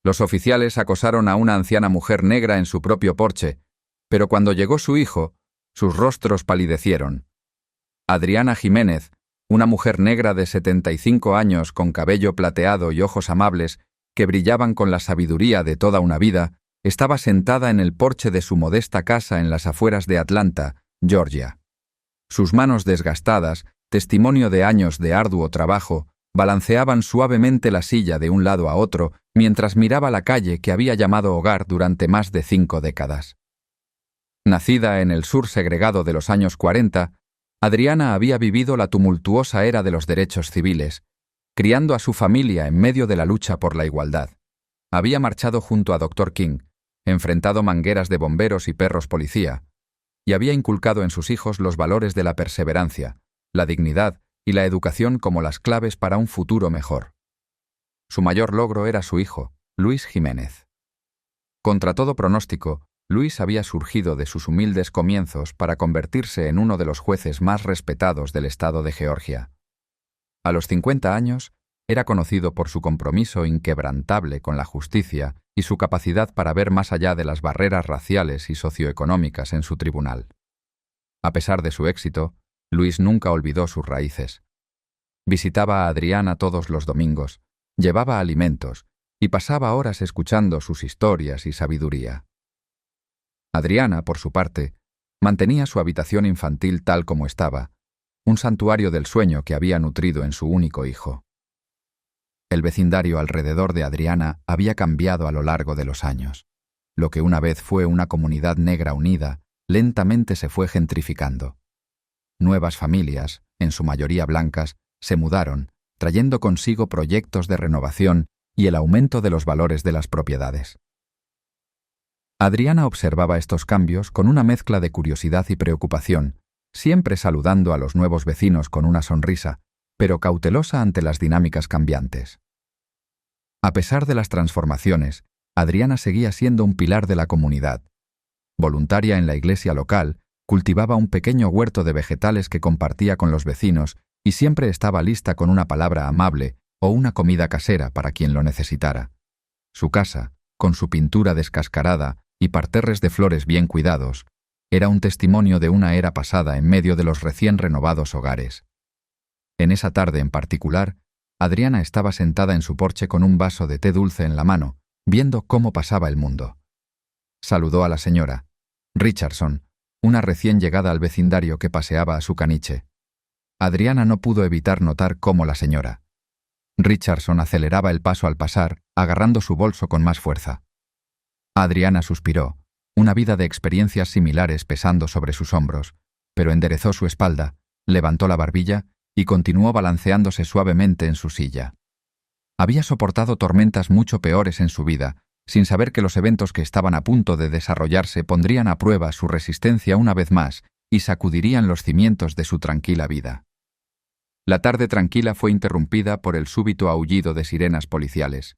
Los oficiales acosaron a una anciana mujer negra en su propio porche, pero cuando llegó su hijo, sus rostros palidecieron. Adriana Jiménez, una mujer negra de 75 años con cabello plateado y ojos amables que brillaban con la sabiduría de toda una vida, estaba sentada en el porche de su modesta casa en las afueras de Atlanta, Georgia. Sus manos desgastadas, testimonio de años de arduo trabajo, balanceaban suavemente la silla de un lado a otro mientras miraba la calle que había llamado hogar durante más de 5 décadas. Nacida en el sur segregado de los años 40, Adriana había vivido la tumultuosa era de los derechos civiles, criando a su familia en medio de la lucha por la igualdad. Había marchado junto a Dr. King, enfrentado mangueras de bomberos y perros policía, y había inculcado en sus hijos los valores de la perseverancia, la dignidad y la educación como las claves para un futuro mejor. Su mayor logro era su hijo, Luis Jiménez. Contra todo pronóstico, Luis había surgido de sus humildes comienzos para convertirse en uno de los jueces más respetados del estado de Georgia. A los 50 años, era conocido por su compromiso inquebrantable con la justicia y su capacidad para ver más allá de las barreras raciales y socioeconómicas en su tribunal. A pesar de su éxito, Luis nunca olvidó sus raíces. Visitaba a Adriana todos los domingos, llevaba alimentos y pasaba horas escuchando sus historias y sabiduría. Adriana, por su parte, mantenía su habitación infantil tal como estaba, un santuario del sueño que había nutrido en su único hijo. El vecindario alrededor de Adriana había cambiado a lo largo de los años. Lo que una vez fue una comunidad negra unida, lentamente se fue gentrificando. Nuevas familias, en su mayoría blancas, se mudaron, trayendo consigo proyectos de renovación y el aumento de los valores de las propiedades. Adriana observaba estos cambios con una mezcla de curiosidad y preocupación, siempre saludando a los nuevos vecinos con una sonrisa, pero cautelosa ante las dinámicas cambiantes. A pesar de las transformaciones, Adriana seguía siendo un pilar de la comunidad. Voluntaria en la iglesia local, cultivaba un pequeño huerto de vegetales que compartía con los vecinos y siempre estaba lista con una palabra amable o una comida casera para quien lo necesitara. Su casa, con su pintura descascarada y parterres de flores bien cuidados, era un testimonio de una era pasada en medio de los recién renovados hogares. En esa tarde en particular, Adriana estaba sentada en su porche con un vaso de té dulce en la mano, viendo cómo pasaba el mundo. Saludó a la señora Richardson, una recién llegada al vecindario que paseaba a su caniche. Adriana no pudo evitar notar cómo la señora Richardson aceleraba el paso al pasar, agarrando su bolso con más fuerza. Adriana suspiró, una vida de experiencias similares pesando sobre sus hombros, pero enderezó su espalda, levantó la barbilla y continuó balanceándose suavemente en su silla. Había soportado tormentas mucho peores en su vida, sin saber que los eventos que estaban a punto de desarrollarse pondrían a prueba su resistencia una vez más y sacudirían los cimientos de su tranquila vida. La tarde tranquila fue interrumpida por el súbito aullido de sirenas policiales.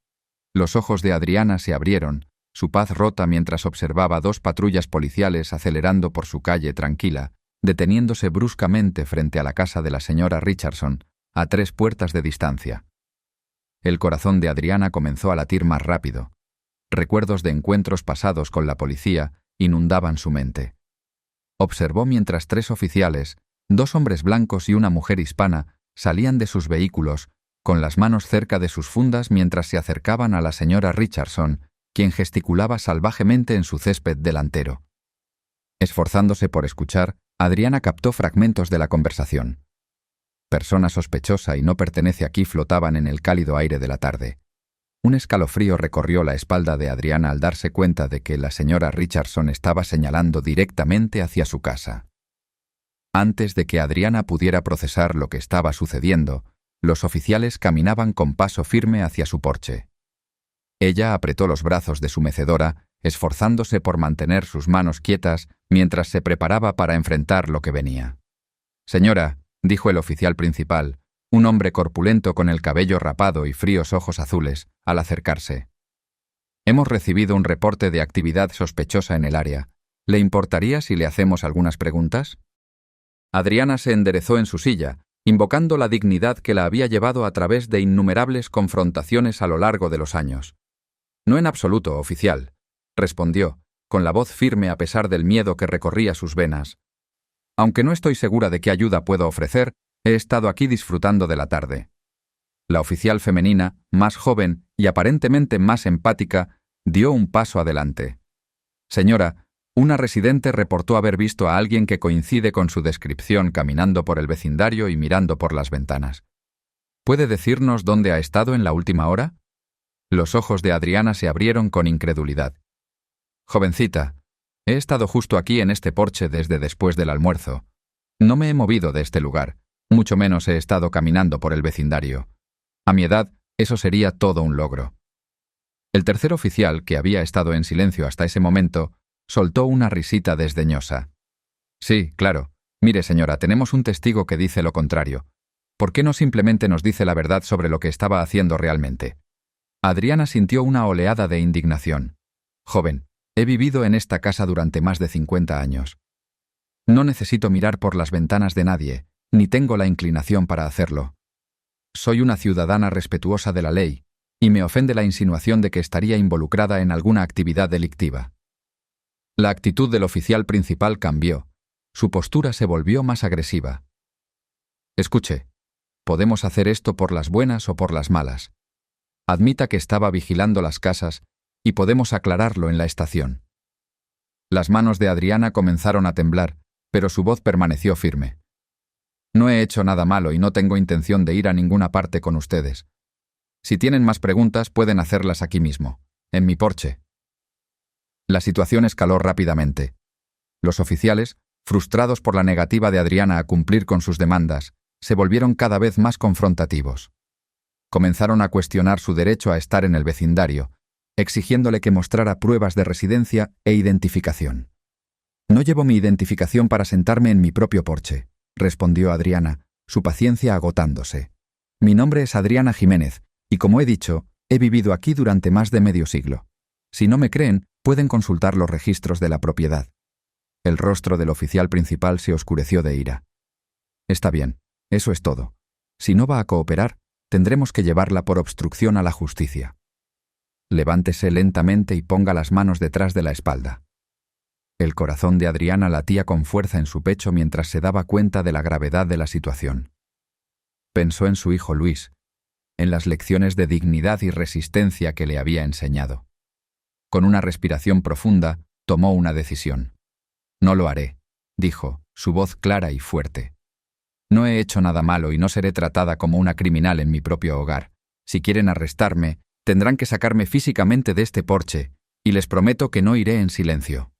Los ojos de Adriana se abrieron, su paz rota mientras observaba 2 patrullas policiales acelerando por su calle tranquila, deteniéndose bruscamente frente a la casa de la señora Richardson, a 3 puertas de distancia. El corazón de Adriana comenzó a latir más rápido. Recuerdos de encuentros pasados con la policía inundaban su mente. Observó mientras 3 oficiales, 2 hombres blancos y una mujer hispana, salían de sus vehículos, con las manos cerca de sus fundas mientras se acercaban a la señora Richardson, quien gesticulaba salvajemente en su césped delantero. Esforzándose por escuchar, Adriana captó fragmentos de la conversación. Persona sospechosa y no pertenece aquí flotaban en el cálido aire de la tarde. Un escalofrío recorrió la espalda de Adriana al darse cuenta de que la señora Richardson estaba señalando directamente hacia su casa. Antes de que Adriana pudiera procesar lo que estaba sucediendo, los oficiales caminaban con paso firme hacia su porche. Ella apretó los brazos de su mecedora, esforzándose por mantener sus manos quietas mientras se preparaba para enfrentar lo que venía. «Señora», dijo el oficial principal, un hombre corpulento con el cabello rapado y fríos ojos azules, al acercarse. «Hemos recibido un reporte de actividad sospechosa en el área. ¿Le importaría si le hacemos algunas preguntas?» Adriana se enderezó en su silla, invocando la dignidad que la había llevado a través de innumerables confrontaciones a lo largo de los años. No en absoluto, oficial, respondió, con la voz firme a pesar del miedo que recorría sus venas. Aunque no estoy segura de qué ayuda puedo ofrecer, he estado aquí disfrutando de la tarde. La oficial femenina, más joven y aparentemente más empática, dio un paso adelante. Señora, una residente reportó haber visto a alguien que coincide con su descripción caminando por el vecindario y mirando por las ventanas. ¿Puede decirnos dónde ha estado en la última hora? Los ojos de Adriana se abrieron con incredulidad. Jovencita, he estado justo aquí en este porche desde después del almuerzo. No me he movido de este lugar, mucho menos he estado caminando por el vecindario. A mi edad, eso sería todo un logro. El tercer oficial, que había estado en silencio hasta ese momento, soltó una risita desdeñosa. Sí, claro. Mire, señora, tenemos un testigo que dice lo contrario. ¿Por qué no simplemente nos dice la verdad sobre lo que estaba haciendo realmente? Adriana sintió una oleada de indignación. Joven, he vivido en esta casa durante más de 50 años. No necesito mirar por las ventanas de nadie, ni tengo la inclinación para hacerlo. Soy una ciudadana respetuosa de la ley, y me ofende la insinuación de que estaría involucrada en alguna actividad delictiva. La actitud del oficial principal cambió. Su postura se volvió más agresiva. Escuche, podemos hacer esto por las buenas o por las malas. Admita que estaba vigilando las casas y podemos aclararlo en la estación. Las manos de Adriana comenzaron a temblar, pero su voz permaneció firme. No he hecho nada malo y no tengo intención de ir a ninguna parte con ustedes. Si tienen más preguntas, pueden hacerlas aquí mismo, en mi porche. La situación escaló rápidamente. Los oficiales, frustrados por la negativa de Adriana a cumplir con sus demandas, se volvieron cada vez más confrontativos. Comenzaron a cuestionar su derecho a estar en el vecindario, exigiéndole que mostrara pruebas de residencia e identificación. No llevo mi identificación para sentarme en mi propio porche, respondió Adriana, su paciencia agotándose. Mi nombre es Adriana Jiménez, y como he dicho, he vivido aquí durante más de medio siglo. Si no me creen, pueden consultar los registros de la propiedad. El rostro del oficial principal se oscureció de ira. Está bien, eso es todo. Si no va a cooperar, tendremos que llevarla por obstrucción a la justicia. Levántese lentamente y ponga las manos detrás de la espalda. El corazón de Adriana latía con fuerza en su pecho mientras se daba cuenta de la gravedad de la situación. Pensó en su hijo Luis, en las lecciones de dignidad y resistencia que le había enseñado. Con una respiración profunda, tomó una decisión. No lo haré, dijo, su voz clara y fuerte. No he hecho nada malo y no seré tratada como una criminal en mi propio hogar. Si quieren arrestarme, tendrán que sacarme físicamente de este porche, y les prometo que no iré en silencio.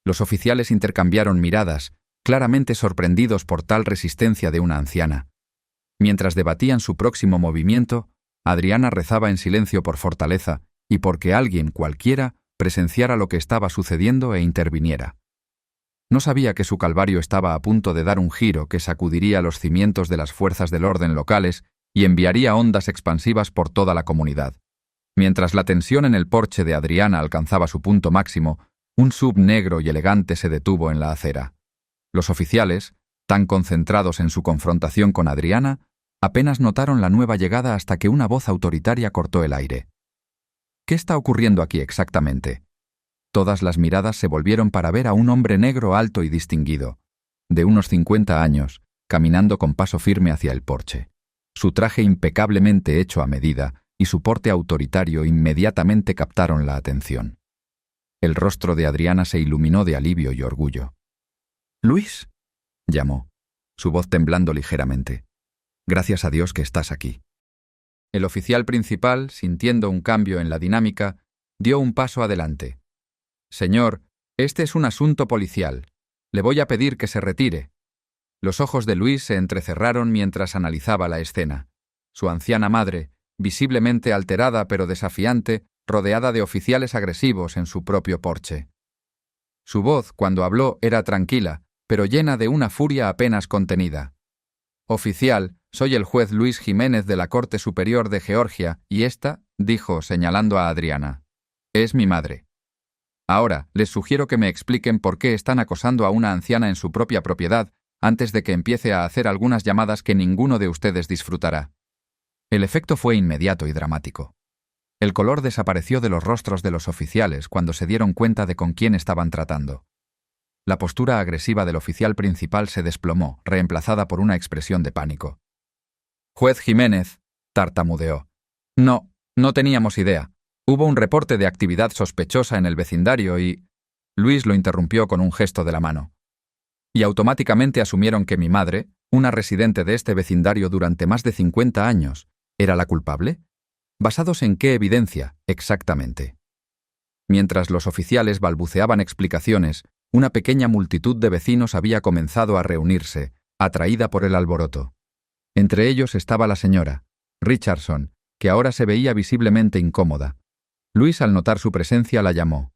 Los oficiales intercambiaron miradas, claramente sorprendidos por tal resistencia de una anciana. Mientras debatían su próximo movimiento, Adriana rezaba en silencio por fortaleza y porque alguien, cualquiera, presenciara lo que estaba sucediendo e interviniera. No sabía que su calvario estaba a punto de dar un giro que sacudiría los cimientos de las fuerzas del orden locales y enviaría ondas expansivas por toda la comunidad. Mientras la tensión en el porche de Adriana alcanzaba su punto máximo, un SUV negro y elegante se detuvo en la acera. Los oficiales, tan concentrados en su confrontación con Adriana, apenas notaron la nueva llegada hasta que una voz autoritaria cortó el aire. ¿Qué está ocurriendo aquí exactamente? Todas las miradas se volvieron para ver a un hombre negro alto y distinguido, de unos 50 años, caminando con paso firme hacia el porche. Su traje impecablemente hecho a medida y su porte autoritario inmediatamente captaron la atención. El rostro de Adriana se iluminó de alivio y orgullo. «¡Luis!», llamó, su voz temblando ligeramente. «Gracias a Dios que estás aquí». El oficial principal, sintiendo un cambio en la dinámica, dio un paso adelante. «Señor, este es un asunto policial. Le voy a pedir que se retire». Los ojos de Luis se entrecerraron mientras analizaba la escena. Su anciana madre, visiblemente alterada pero desafiante, rodeada de oficiales agresivos en su propio porche. Su voz, cuando habló, era tranquila, pero llena de una furia apenas contenida. «Oficial, soy el juez Luis Jiménez de la Corte Superior de Georgia, y esta», dijo, señalando a Adriana, «es mi madre. Ahora, les sugiero que me expliquen por qué están acosando a una anciana en su propia propiedad antes de que empiece a hacer algunas llamadas que ninguno de ustedes disfrutará». El efecto fue inmediato y dramático. El color desapareció de los rostros de los oficiales cuando se dieron cuenta de con quién estaban tratando. La postura agresiva del oficial principal se desplomó, reemplazada por una expresión de pánico. «Juez Jiménez», tartamudeó. No teníamos idea. Hubo un reporte de actividad sospechosa en el vecindario y...» Luis lo interrumpió con un gesto de la mano. «Y automáticamente asumieron que mi madre, una residente de este vecindario durante más de 50 años, ¿era la culpable? ¿Basados en qué evidencia, exactamente?» Mientras los oficiales balbuceaban explicaciones, una pequeña multitud de vecinos había comenzado a reunirse, atraída por el alboroto. Entre ellos estaba la señora Richardson, que ahora se veía visiblemente incómoda. Luis, al notar su presencia, la llamó.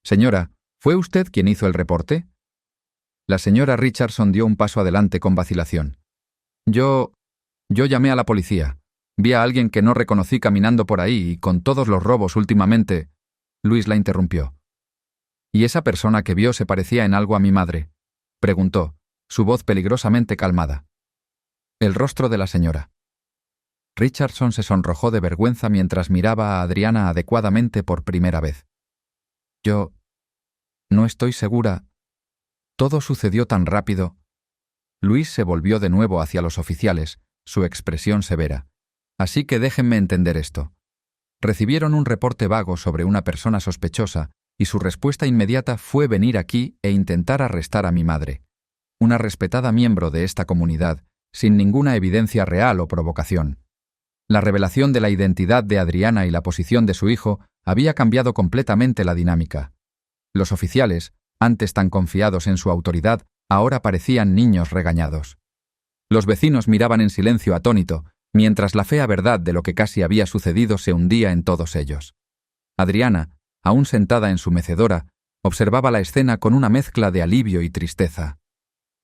«Señora, ¿fue usted quien hizo el reporte?» La señora Richardson dio un paso adelante con vacilación. Yo llamé a la policía. Vi a alguien que no reconocí caminando por ahí y con todos los robos últimamente...» Luis la interrumpió. «¿Y esa persona que vio se parecía en algo a mi madre?», preguntó, su voz peligrosamente calmada. El rostro de la señora Richardson se sonrojó de vergüenza mientras miraba a Adriana adecuadamente por primera vez. «Yo no estoy segura. Todo sucedió tan rápido». Luis se volvió de nuevo hacia los oficiales, su expresión severa. «Así que déjenme entender esto. Recibieron un reporte vago sobre una persona sospechosa y su respuesta inmediata fue venir aquí e intentar arrestar a mi madre, una respetada miembro de esta comunidad, sin ninguna evidencia real o provocación. La revelación de la identidad de Adriana y la posición de su hijo había cambiado completamente la dinámica. Los oficiales, antes tan confiados en su autoridad, ahora parecían niños regañados. Los vecinos miraban en silencio atónito, mientras la fea verdad de lo que casi había sucedido se hundía en todos ellos. Adriana, aún sentada en su mecedora, observaba la escena con una mezcla de alivio y tristeza.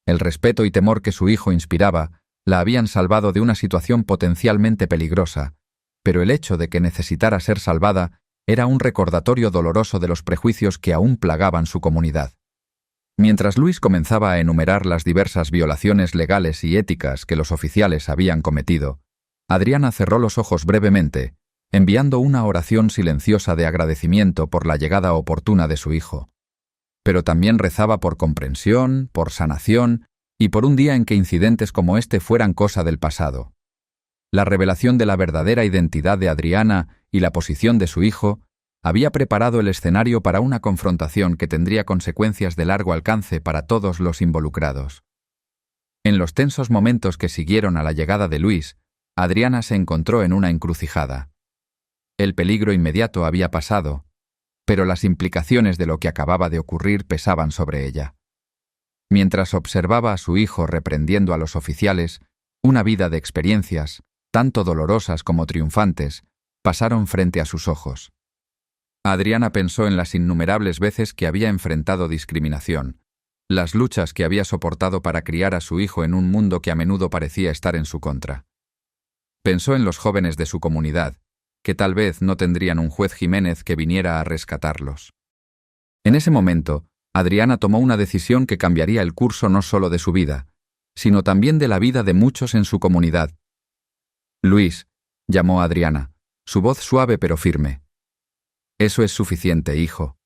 El respeto y temor que su hijo inspiraba la habían salvado de una situación potencialmente peligrosa, pero el hecho de que necesitara ser salvada era un recordatorio doloroso de los prejuicios que aún plagaban su comunidad. Mientras Luis comenzaba a enumerar las diversas violaciones legales y éticas que los oficiales habían cometido, Adriana cerró los ojos brevemente, enviando una oración silenciosa de agradecimiento por la llegada oportuna de su hijo. Pero también rezaba por comprensión, por sanación y por un día en que incidentes como este fueran cosa del pasado. La revelación de la verdadera identidad de Adriana y la posición de su hijo había preparado el escenario para una confrontación que tendría consecuencias de largo alcance para todos los involucrados. En los tensos momentos que siguieron a la llegada de Luis, Adriana se encontró en una encrucijada. El peligro inmediato había pasado, pero las implicaciones de lo que acababa de ocurrir pesaban sobre ella. Mientras observaba a su hijo reprendiendo a los oficiales, una vida de experiencias, tanto dolorosas como triunfantes, pasaron frente a sus ojos. Adriana pensó en las innumerables veces que había enfrentado discriminación, las luchas que había soportado para criar a su hijo en un mundo que a menudo parecía estar en su contra. Pensó en los jóvenes de su comunidad, que tal vez no tendrían un juez Jiménez que viniera a rescatarlos. En ese momento, Adriana tomó una decisión que cambiaría el curso no solo de su vida, sino también de la vida de muchos en su comunidad. «Luis», llamó a Adriana, su voz suave pero firme. «Eso es suficiente, hijo».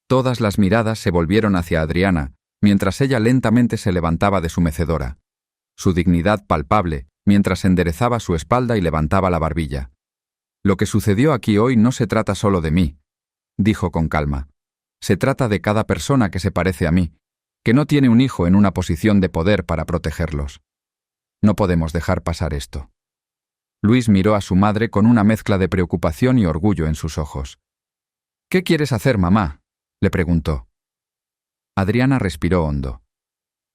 Todas las miradas se volvieron hacia Adriana, mientras ella lentamente se levantaba de su mecedora, su dignidad palpable, mientras enderezaba su espalda y levantaba la barbilla. «Lo que sucedió aquí hoy no se trata solo de mí», dijo con calma. «Se trata de cada persona que se parece a mí, que no tiene un hijo en una posición de poder para protegerlos. No podemos dejar pasar esto». Luis miró a su madre con una mezcla de preocupación y orgullo en sus ojos. «¿Qué quieres hacer, mamá?», le preguntó. Adriana respiró hondo.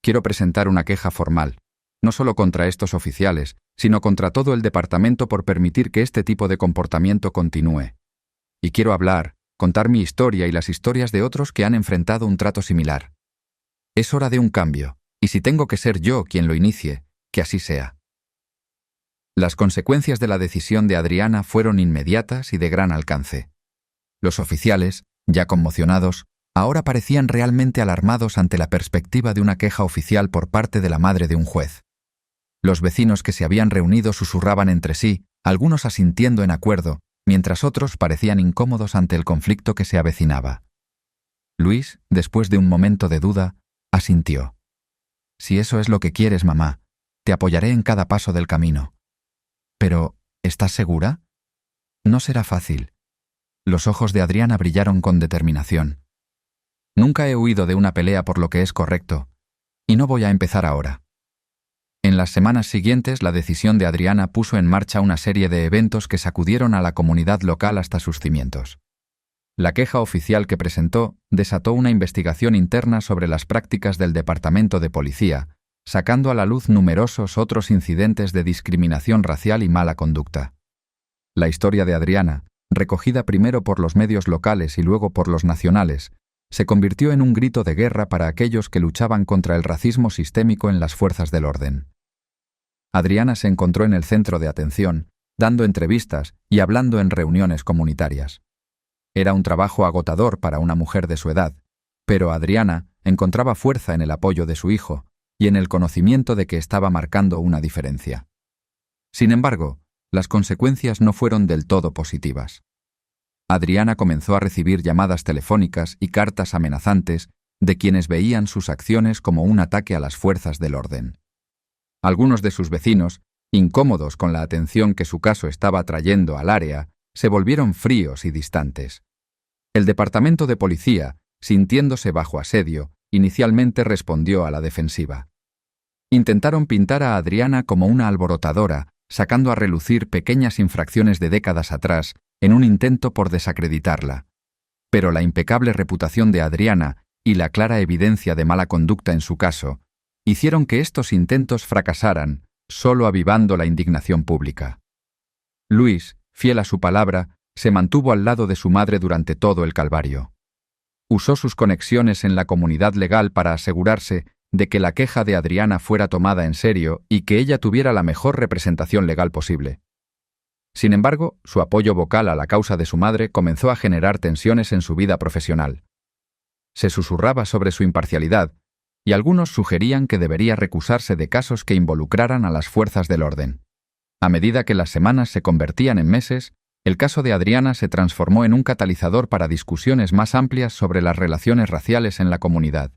«Quiero presentar una queja formal, no solo contra estos oficiales, sino contra todo el departamento por permitir que este tipo de comportamiento continúe. Y quiero hablar, contar mi historia y las historias de otros que han enfrentado un trato similar. Es hora de un cambio, y si tengo que ser yo quien lo inicie, que así sea». Las consecuencias de la decisión de Adriana fueron inmediatas y de gran alcance. Los oficiales, ya conmocionados, ahora parecían realmente alarmados ante la perspectiva de una queja oficial por parte de la madre de un juez. Los vecinos que se habían reunido susurraban entre sí, algunos asintiendo en acuerdo, mientras otros parecían incómodos ante el conflicto que se avecinaba. Luis, después de un momento de duda, asintió. «Si eso es lo que quieres, mamá, te apoyaré en cada paso del camino». «Pero, ¿estás segura?» «No será fácil». Los ojos de Adriana brillaron con determinación. «Nunca he huido de una pelea por lo que es correcto, y no voy a empezar ahora». En las semanas siguientes, la decisión de Adriana puso en marcha una serie de eventos que sacudieron a la comunidad local hasta sus cimientos. La queja oficial que presentó desató una investigación interna sobre las prácticas del Departamento de Policía, sacando a la luz numerosos otros incidentes de discriminación racial y mala conducta. La historia de Adriana, recogida primero por los medios locales y luego por los nacionales, se convirtió en un grito de guerra para aquellos que luchaban contra el racismo sistémico en las fuerzas del orden. Adriana se encontró en el centro de atención, dando entrevistas y hablando en reuniones comunitarias. Era un trabajo agotador para una mujer de su edad, pero Adriana encontraba fuerza en el apoyo de su hijo y en el conocimiento de que estaba marcando una diferencia. Sin embargo, las consecuencias no fueron del todo positivas. Adriana comenzó a recibir llamadas telefónicas y cartas amenazantes de quienes veían sus acciones como un ataque a las fuerzas del orden. Algunos de sus vecinos, incómodos con la atención que su caso estaba trayendo al área, se volvieron fríos y distantes. El departamento de policía, sintiéndose bajo asedio, inicialmente respondió a la defensiva. Intentaron pintar a Adriana como una alborotadora, sacando a relucir pequeñas infracciones de décadas atrás en un intento por desacreditarla. Pero la impecable reputación de Adriana y la clara evidencia de mala conducta en su caso hicieron que estos intentos fracasaran, solo avivando la indignación pública. Luis, fiel a su palabra, se mantuvo al lado de su madre durante todo el calvario. Usó sus conexiones en la comunidad legal para asegurarse de que la queja de Adriana fuera tomada en serio y que ella tuviera la mejor representación legal posible. Sin embargo, su apoyo vocal a la causa de su madre comenzó a generar tensiones en su vida profesional. Se susurraba sobre su imparcialidad, y algunos sugerían que debería recusarse de casos que involucraran a las fuerzas del orden. A medida que las semanas se convertían en meses, el caso de Adriana se transformó en un catalizador para discusiones más amplias sobre las relaciones raciales en la comunidad.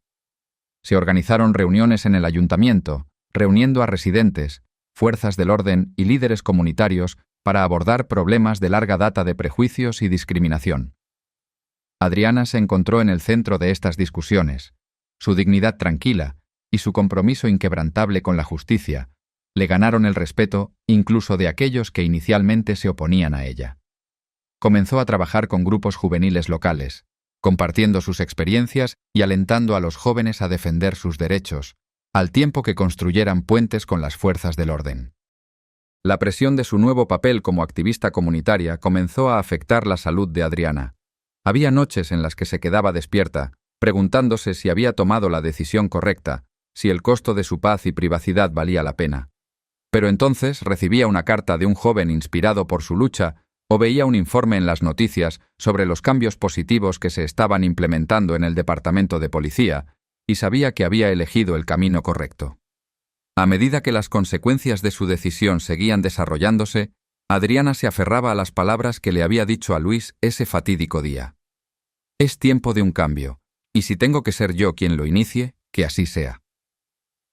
Se organizaron reuniones en el ayuntamiento, reuniendo a residentes, fuerzas del orden y líderes comunitarios para abordar problemas de larga data de prejuicios y discriminación. Adriana se encontró en el centro de estas discusiones. Su dignidad tranquila y su compromiso inquebrantable con la justicia le ganaron el respeto incluso de aquellos que inicialmente se oponían a ella. Comenzó a trabajar con grupos juveniles locales, compartiendo sus experiencias y alentando a los jóvenes a defender sus derechos, al tiempo que construyeran puentes con las fuerzas del orden. La presión de su nuevo papel como activista comunitaria comenzó a afectar la salud de Adriana. Había noches en las que se quedaba despierta, preguntándose si había tomado la decisión correcta, si el costo de su paz y privacidad valía la pena. Pero entonces recibía una carta de un joven inspirado por su lucha o veía un informe en las noticias sobre los cambios positivos que se estaban implementando en el departamento de policía y sabía que había elegido el camino correcto. A medida que las consecuencias de su decisión seguían desarrollándose, Adriana se aferraba a las palabras que le había dicho a Luis ese fatídico día. «Es tiempo de un cambio, y si tengo que ser yo quien lo inicie, que así sea».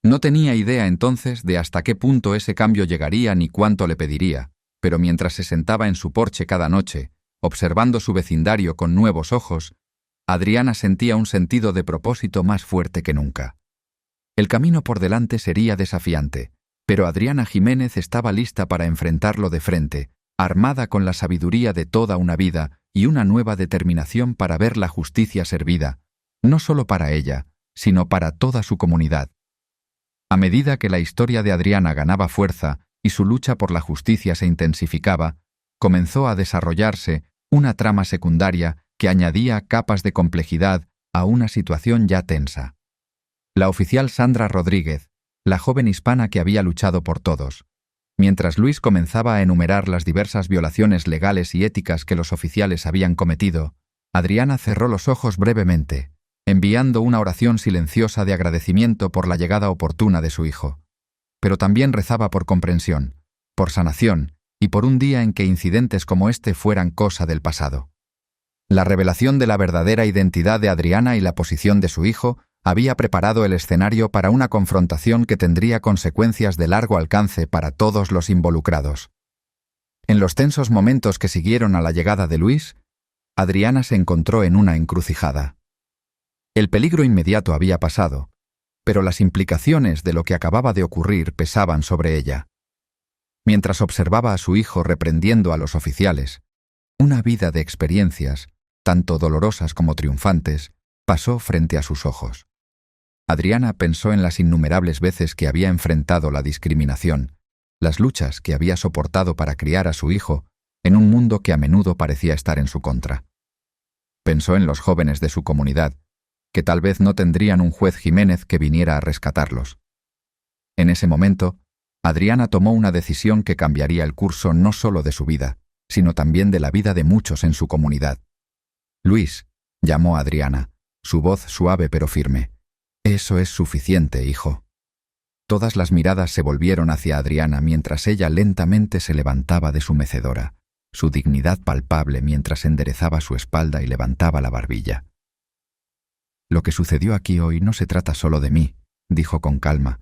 No tenía idea entonces de hasta qué punto ese cambio llegaría ni cuánto le pediría, pero mientras se sentaba en su porche cada noche, observando su vecindario con nuevos ojos, Adriana sentía un sentido de propósito más fuerte que nunca. El camino por delante sería desafiante, pero Adriana Jiménez estaba lista para enfrentarlo de frente, armada con la sabiduría de toda una vida y una nueva determinación para ver la justicia servida, no solo para ella, sino para toda su comunidad. A medida que la historia de Adriana ganaba fuerza y su lucha por la justicia se intensificaba, comenzó a desarrollarse una trama secundaria que añadía capas de complejidad a una situación ya tensa. La oficial Sandra Rodríguez, la joven hispana que había luchado por todos. Mientras Luis comenzaba a enumerar las diversas violaciones legales y éticas que los oficiales habían cometido, Adriana cerró los ojos brevemente, enviando una oración silenciosa de agradecimiento por la llegada oportuna de su hijo. Pero también rezaba por comprensión, por sanación y por un día en que incidentes como este fueran cosa del pasado. La revelación de la verdadera identidad de Adriana y la posición de su hijo había preparado el escenario para una confrontación que tendría consecuencias de largo alcance para todos los involucrados. En los tensos momentos que siguieron a la llegada de Luis, Adriana se encontró en una encrucijada. El peligro inmediato había pasado, pero las implicaciones de lo que acababa de ocurrir pesaban sobre ella. Mientras observaba a su hijo reprendiendo a los oficiales, una vida de experiencias, tanto dolorosas como triunfantes, pasó frente a sus ojos. Adriana pensó en las innumerables veces que había enfrentado la discriminación, las luchas que había soportado para criar a su hijo en un mundo que a menudo parecía estar en su contra. Pensó en los jóvenes de su comunidad, que tal vez no tendrían un juez Jiménez que viniera a rescatarlos. En ese momento, Adriana tomó una decisión que cambiaría el curso no solo de su vida, sino también de la vida de muchos en su comunidad. «Luis», llamó a Adriana, su voz suave pero firme. «Eso es suficiente, hijo». Todas las miradas se volvieron hacia Adriana mientras ella lentamente se levantaba de su mecedora, su dignidad palpable mientras enderezaba su espalda y levantaba la barbilla. «Lo que sucedió aquí hoy no se trata solo de mí», dijo con calma.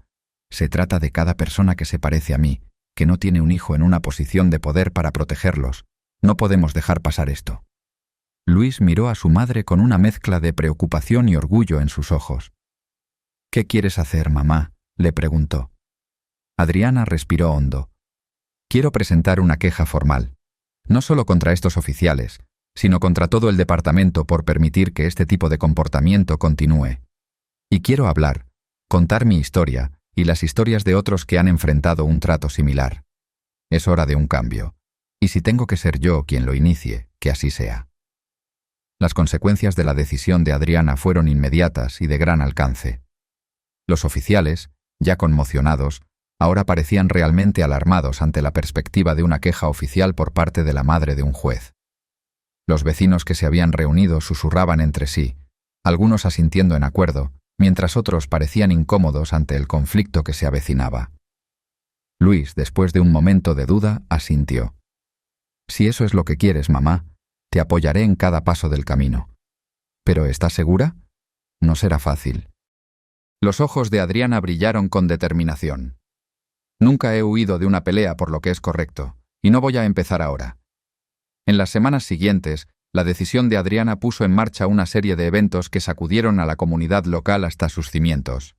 «Se trata de cada persona que se parece a mí, que no tiene un hijo en una posición de poder para protegerlos. No podemos dejar pasar esto». Luis miró a su madre con una mezcla de preocupación y orgullo en sus ojos. «¿Qué quieres hacer, mamá?», le preguntó. Adriana respiró hondo. «Quiero presentar una queja formal, no solo contra estos oficiales, sino contra todo el departamento por permitir que este tipo de comportamiento continúe. Y quiero hablar, contar mi historia y las historias de otros que han enfrentado un trato similar. Es hora de un cambio, y si tengo que ser yo quien lo inicie, que así sea». Las consecuencias de la decisión de Adriana fueron inmediatas y de gran alcance. Los oficiales, ya conmocionados, ahora parecían realmente alarmados ante la perspectiva de una queja oficial por parte de la madre de un juez. Los vecinos que se habían reunido susurraban entre sí, algunos asintiendo en acuerdo, mientras otros parecían incómodos ante el conflicto que se avecinaba. Luis, después de un momento de duda, asintió. «Si eso es lo que quieres, mamá, te apoyaré en cada paso del camino. ¿Pero estás segura? No será fácil». Los ojos de Adriana brillaron con determinación. «Nunca he huido de una pelea por lo que es correcto, y no voy a empezar ahora». En las semanas siguientes, la decisión de Adriana puso en marcha una serie de eventos que sacudieron a la comunidad local hasta sus cimientos.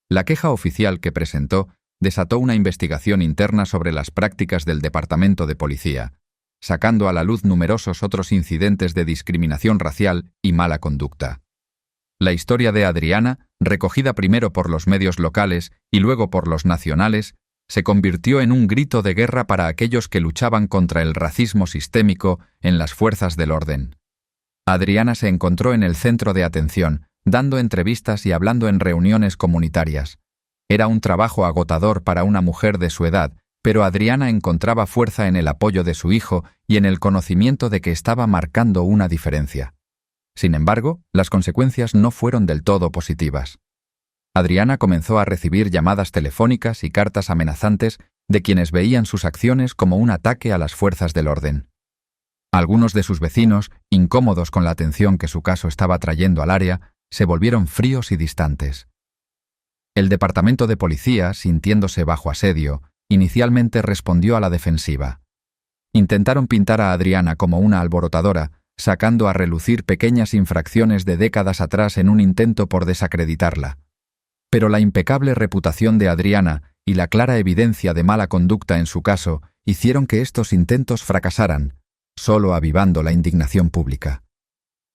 La queja oficial que presentó desató una investigación interna sobre las prácticas del Departamento de Policía, sacando a la luz numerosos otros incidentes de discriminación racial y mala conducta. La historia de Adriana, recogida primero por los medios locales y luego por los nacionales, se convirtió en un grito de guerra para aquellos que luchaban contra el racismo sistémico en las fuerzas del orden. Adriana se encontró en el centro de atención, dando entrevistas y hablando en reuniones comunitarias. Era un trabajo agotador para una mujer de su edad, pero Adriana encontraba fuerza en el apoyo de su hijo y en el conocimiento de que estaba marcando una diferencia. Sin embargo, las consecuencias no fueron del todo positivas. Adriana comenzó a recibir llamadas telefónicas y cartas amenazantes de quienes veían sus acciones como un ataque a las fuerzas del orden. Algunos de sus vecinos, incómodos con la atención que su caso estaba trayendo al área, se volvieron fríos y distantes. El departamento de policía, sintiéndose bajo asedio, inicialmente respondió a la defensiva. Intentaron pintar a Adriana como una alborotadora, sacando a relucir pequeñas infracciones de décadas atrás en un intento por desacreditarla. Pero la impecable reputación de Adriana y la clara evidencia de mala conducta en su caso hicieron que estos intentos fracasaran, solo avivando la indignación pública.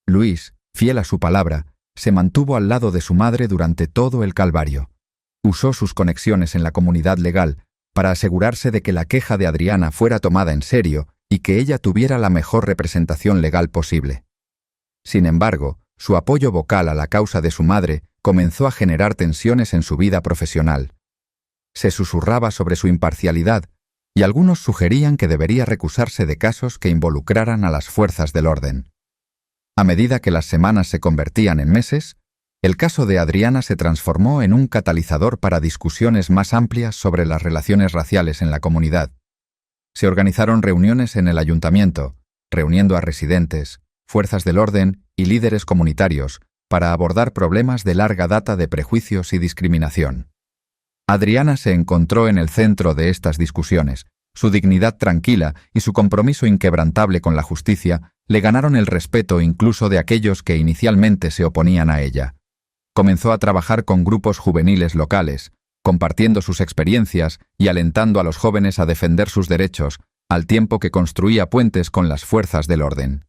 Luis, fiel a su palabra, se mantuvo al lado de su madre durante todo el calvario. Usó sus conexiones en la comunidad legal para asegurarse de que la queja de Adriana fuera tomada en serio y que ella tuviera la mejor representación legal posible. Sin embargo, su apoyo vocal a la causa de su madre comenzó a generar tensiones en su vida profesional. Se susurraba sobre su imparcialidad y algunos sugerían que debería recusarse de casos que involucraran a las fuerzas del orden. A medida que las semanas se convertían en meses, el caso de Adriana se transformó en un catalizador para discusiones más amplias sobre las relaciones raciales en la comunidad. Se organizaron reuniones en el ayuntamiento, reuniendo a residentes, fuerzas del orden y líderes comunitarios para abordar problemas de larga data de prejuicios y discriminación. Adriana se encontró en el centro de estas discusiones. Su dignidad tranquila y su compromiso inquebrantable con la justicia le ganaron el respeto incluso de aquellos que inicialmente se oponían a ella. Comenzó a trabajar con grupos juveniles locales, compartiendo sus experiencias y alentando a los jóvenes a defender sus derechos, al tiempo que construía puentes con las fuerzas del orden.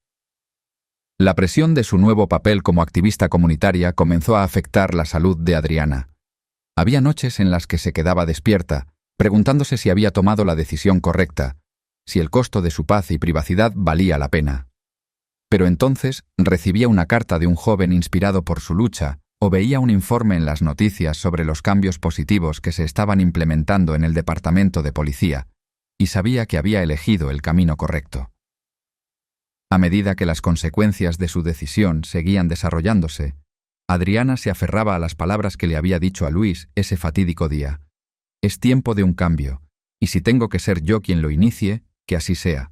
La presión de su nuevo papel como activista comunitaria comenzó a afectar la salud de Adriana. Había noches en las que se quedaba despierta, preguntándose si había tomado la decisión correcta, si el costo de su paz y privacidad valía la pena. Pero entonces recibía una carta de un joven inspirado por su lucha, o veía un informe en las noticias sobre los cambios positivos que se estaban implementando en el departamento de policía, y sabía que había elegido el camino correcto. A medida que las consecuencias de su decisión seguían desarrollándose, Adriana se aferraba a las palabras que le había dicho a Luis ese fatídico día. Es tiempo de un cambio, y si tengo que ser yo quien lo inicie, que así sea.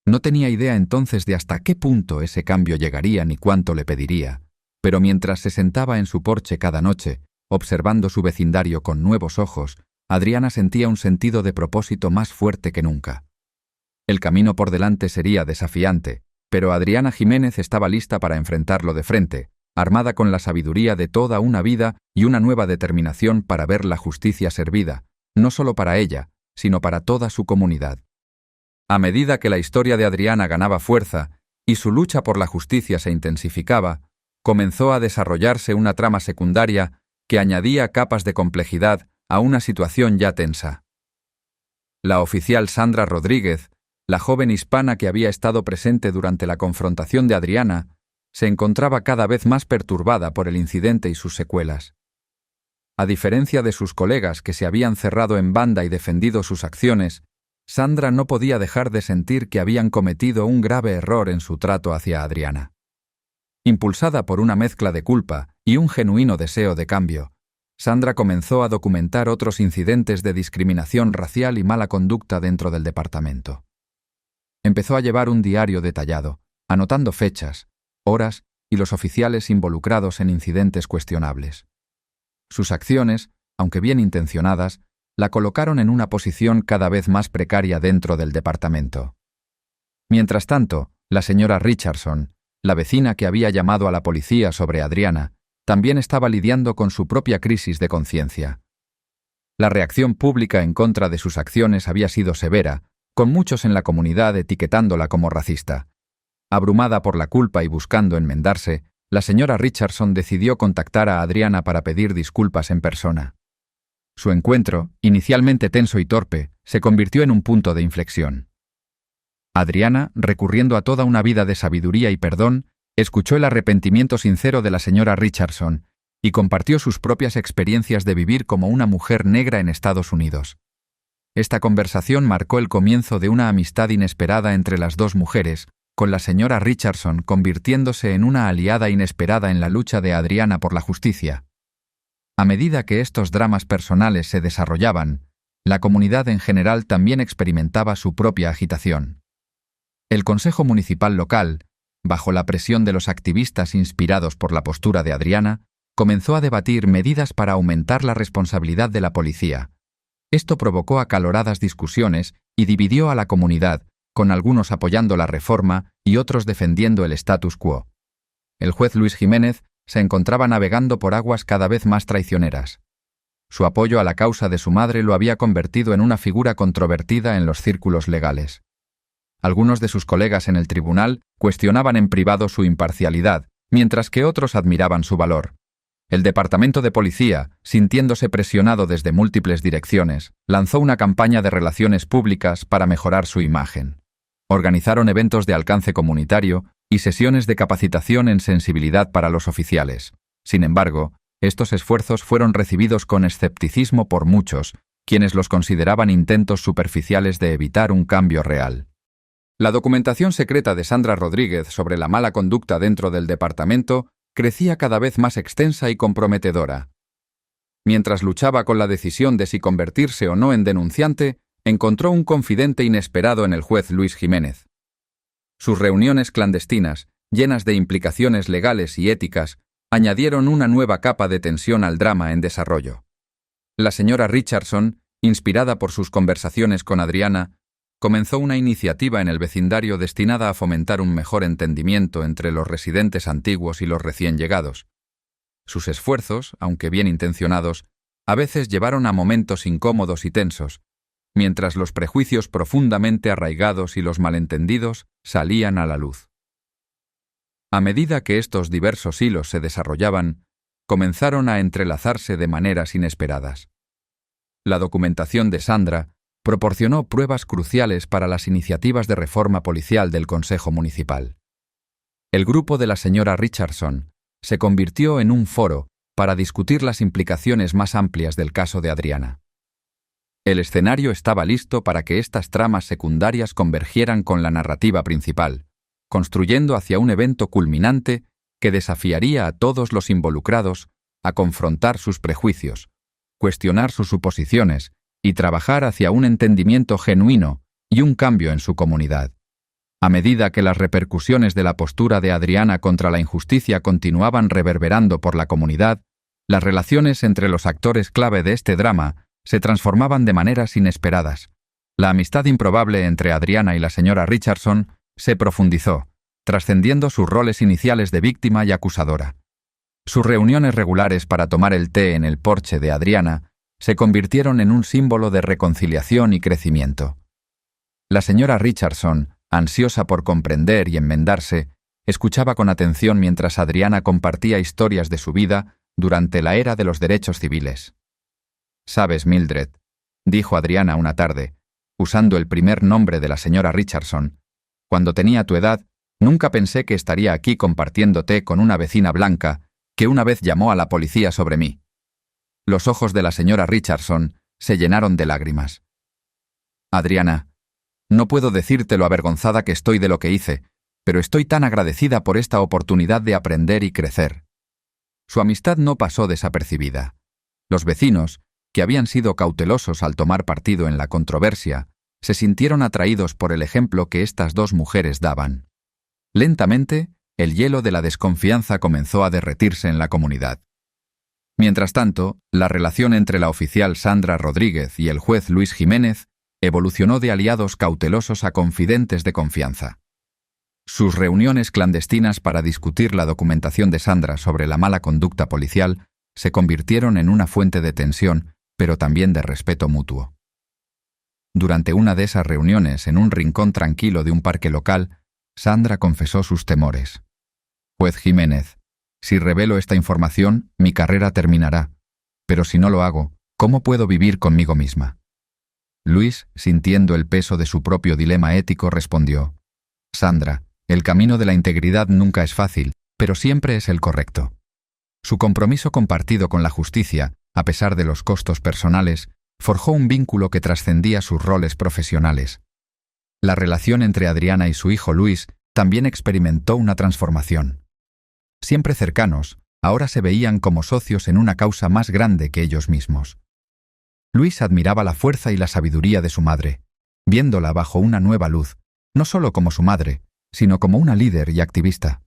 No tenía idea entonces de hasta qué punto ese cambio llegaría ni cuánto le pediría, pero mientras se sentaba en su porche cada noche, observando su vecindario con nuevos ojos, Adriana sentía un sentido de propósito más fuerte que nunca. El camino por delante sería desafiante, pero Adriana Jiménez estaba lista para enfrentarlo de frente, armada con la sabiduría de toda una vida y una nueva determinación para ver la justicia servida, no solo para ella, sino para toda su comunidad. A medida que la historia de Adriana ganaba fuerza y su lucha por la justicia se intensificaba, comenzó a desarrollarse una trama secundaria que añadía capas de complejidad a una situación ya tensa. La oficial Sandra Rodríguez, la joven hispana que había estado presente durante la confrontación de Adriana, se encontraba cada vez más perturbada por el incidente y sus secuelas. A diferencia de sus colegas que se habían cerrado en banda y defendido sus acciones, Sandra no podía dejar de sentir que habían cometido un grave error en su trato hacia Adriana. Impulsada por una mezcla de culpa y un genuino deseo de cambio, Sandra comenzó a documentar otros incidentes de discriminación racial y mala conducta dentro del departamento. Empezó a llevar un diario detallado, anotando fechas, horas y los oficiales involucrados en incidentes cuestionables. Sus acciones, aunque bien intencionadas, la colocaron en una posición cada vez más precaria dentro del departamento. Mientras tanto, la señora Richardson, la vecina que había llamado a la policía sobre Adriana, también estaba lidiando con su propia crisis de conciencia. La reacción pública en contra de sus acciones había sido severa, con muchos en la comunidad etiquetándola como racista. Abrumada por la culpa y buscando enmendarse, la señora Richardson decidió contactar a Adriana para pedir disculpas en persona. Su encuentro, inicialmente tenso y torpe, se convirtió en un punto de inflexión. Adriana, recurriendo a toda una vida de sabiduría y perdón, escuchó el arrepentimiento sincero de la señora Richardson y compartió sus propias experiencias de vivir como una mujer negra en Estados Unidos. Esta conversación marcó el comienzo de una amistad inesperada entre las dos mujeres, con la señora Richardson convirtiéndose en una aliada inesperada en la lucha de Adriana por la justicia. A medida que estos dramas personales se desarrollaban, la comunidad en general también experimentaba su propia agitación. El Consejo Municipal local, bajo la presión de los activistas inspirados por la postura de Adriana, comenzó a debatir medidas para aumentar la responsabilidad de la policía. Esto provocó acaloradas discusiones y dividió a la comunidad, con algunos apoyando la reforma y otros defendiendo el status quo. El juez Luis Jiménez se encontraba navegando por aguas cada vez más traicioneras. Su apoyo a la causa de su madre lo había convertido en una figura controvertida en los círculos legales. Algunos de sus colegas en el tribunal cuestionaban en privado su imparcialidad, mientras que otros admiraban su valor. El departamento de policía, sintiéndose presionado desde múltiples direcciones, lanzó una campaña de relaciones públicas para mejorar su imagen. Organizaron eventos de alcance comunitario y sesiones de capacitación en sensibilidad para los oficiales. Sin embargo, estos esfuerzos fueron recibidos con escepticismo por muchos, quienes los consideraban intentos superficiales de evitar un cambio real. La documentación secreta de Sandra Rodríguez sobre la mala conducta dentro del departamento crecía cada vez más extensa y comprometedora. Mientras luchaba con la decisión de si convertirse o no en denunciante, encontró un confidente inesperado en el juez Luis Jiménez. Sus reuniones clandestinas, llenas de implicaciones legales y éticas, añadieron una nueva capa de tensión al drama en desarrollo. La señora Richardson, inspirada por sus conversaciones con Adriana, comenzó una iniciativa en el vecindario destinada a fomentar un mejor entendimiento entre los residentes antiguos y los recién llegados. Sus esfuerzos, aunque bien intencionados, a veces llevaron a momentos incómodos y tensos, mientras los prejuicios profundamente arraigados y los malentendidos salían a la luz. A medida que estos diversos hilos se desarrollaban, comenzaron a entrelazarse de maneras inesperadas. La documentación de Sandra proporcionó pruebas cruciales para las iniciativas de reforma policial del Consejo Municipal. El grupo de la señora Richardson se convirtió en un foro para discutir las implicaciones más amplias del caso de Adriana. El escenario estaba listo para que estas tramas secundarias convergieran con la narrativa principal, construyendo hacia un evento culminante que desafiaría a todos los involucrados a confrontar sus prejuicios, cuestionar sus suposiciones y trabajar hacia un entendimiento genuino y un cambio en su comunidad. A medida que las repercusiones de la postura de Adriana contra la injusticia continuaban reverberando por la comunidad, las relaciones entre los actores clave de este drama se transformaban de maneras inesperadas. La amistad improbable entre Adriana y la señora Richardson se profundizó, trascendiendo sus roles iniciales de víctima y acusadora. Sus reuniones regulares para tomar el té en el porche de Adriana se convirtieron en un símbolo de reconciliación y crecimiento. La señora Richardson, ansiosa por comprender y enmendarse, escuchaba con atención mientras Adriana compartía historias de su vida durante la era de los derechos civiles. «Sabes, Mildred», dijo Adriana una tarde, usando el primer nombre de la señora Richardson, «cuando tenía tu edad, nunca pensé que estaría aquí compartiendo té con una vecina blanca que una vez llamó a la policía sobre mí». Los ojos de la señora Richardson se llenaron de lágrimas. «Adriana, no puedo decirte lo avergonzada que estoy de lo que hice, pero estoy tan agradecida por esta oportunidad de aprender y crecer». Su amistad no pasó desapercibida. Los vecinos, que habían sido cautelosos al tomar partido en la controversia, se sintieron atraídos por el ejemplo que estas dos mujeres daban. Lentamente, el hielo de la desconfianza comenzó a derretirse en la comunidad. Mientras tanto, la relación entre la oficial Sandra Rodríguez y el juez Luis Jiménez evolucionó de aliados cautelosos a confidentes de confianza. Sus reuniones clandestinas para discutir la documentación de Sandra sobre la mala conducta policial se convirtieron en una fuente de tensión, pero también de respeto mutuo. Durante una de esas reuniones, en un rincón tranquilo de un parque local, Sandra confesó sus temores. «Juez Jiménez, si revelo esta información, mi carrera terminará, pero si no lo hago, ¿cómo puedo vivir conmigo misma?». Luis, sintiendo el peso de su propio dilema ético, respondió: «Sandra, el camino de la integridad nunca es fácil, pero siempre es el correcto». Su compromiso compartido con la justicia, a pesar de los costos personales, forjó un vínculo que trascendía sus roles profesionales. La relación entre Adriana y su hijo Luis también experimentó una transformación. Siempre cercanos, ahora se veían como socios en una causa más grande que ellos mismos. Luis admiraba la fuerza y la sabiduría de su madre, viéndola bajo una nueva luz, no solo como su madre, sino como una líder y activista.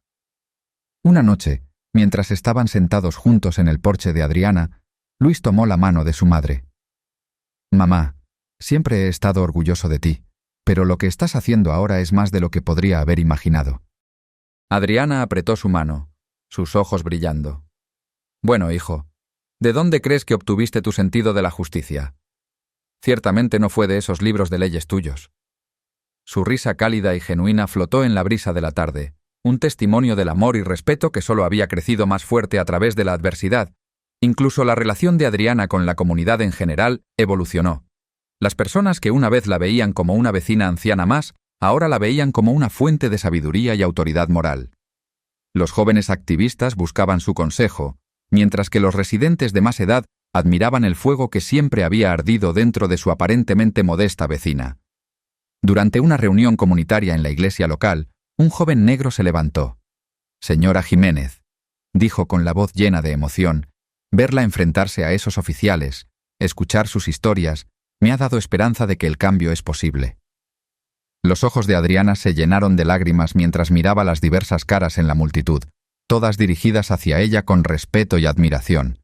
Una noche, mientras estaban sentados juntos en el porche de Adriana, Luis tomó la mano de su madre. «Mamá, siempre he estado orgulloso de ti, pero lo que estás haciendo ahora es más de lo que podría haber imaginado». Adriana apretó su mano, sus ojos brillando. «Bueno, hijo, ¿de dónde crees que obtuviste tu sentido de la justicia? Ciertamente no fue de esos libros de leyes tuyos». Su risa cálida y genuina flotó en la brisa de la tarde, un testimonio del amor y respeto que solo había crecido más fuerte a través de la adversidad. Incluso la relación de Adriana con la comunidad en general evolucionó. Las personas que una vez la veían como una vecina anciana más, ahora la veían como una fuente de sabiduría y autoridad moral. Los jóvenes activistas buscaban su consejo, mientras que los residentes de más edad admiraban el fuego que siempre había ardido dentro de su aparentemente modesta vecina. Durante una reunión comunitaria en la iglesia local, un joven negro se levantó. «Señora Jiménez», dijo con la voz llena de emoción, verla enfrentarse a esos oficiales, escuchar sus historias, Me ha dado esperanza de que el cambio es posible. Los ojos de Adriana se llenaron de lágrimas mientras miraba las diversas caras en la multitud, todas dirigidas hacia ella con respeto y admiración.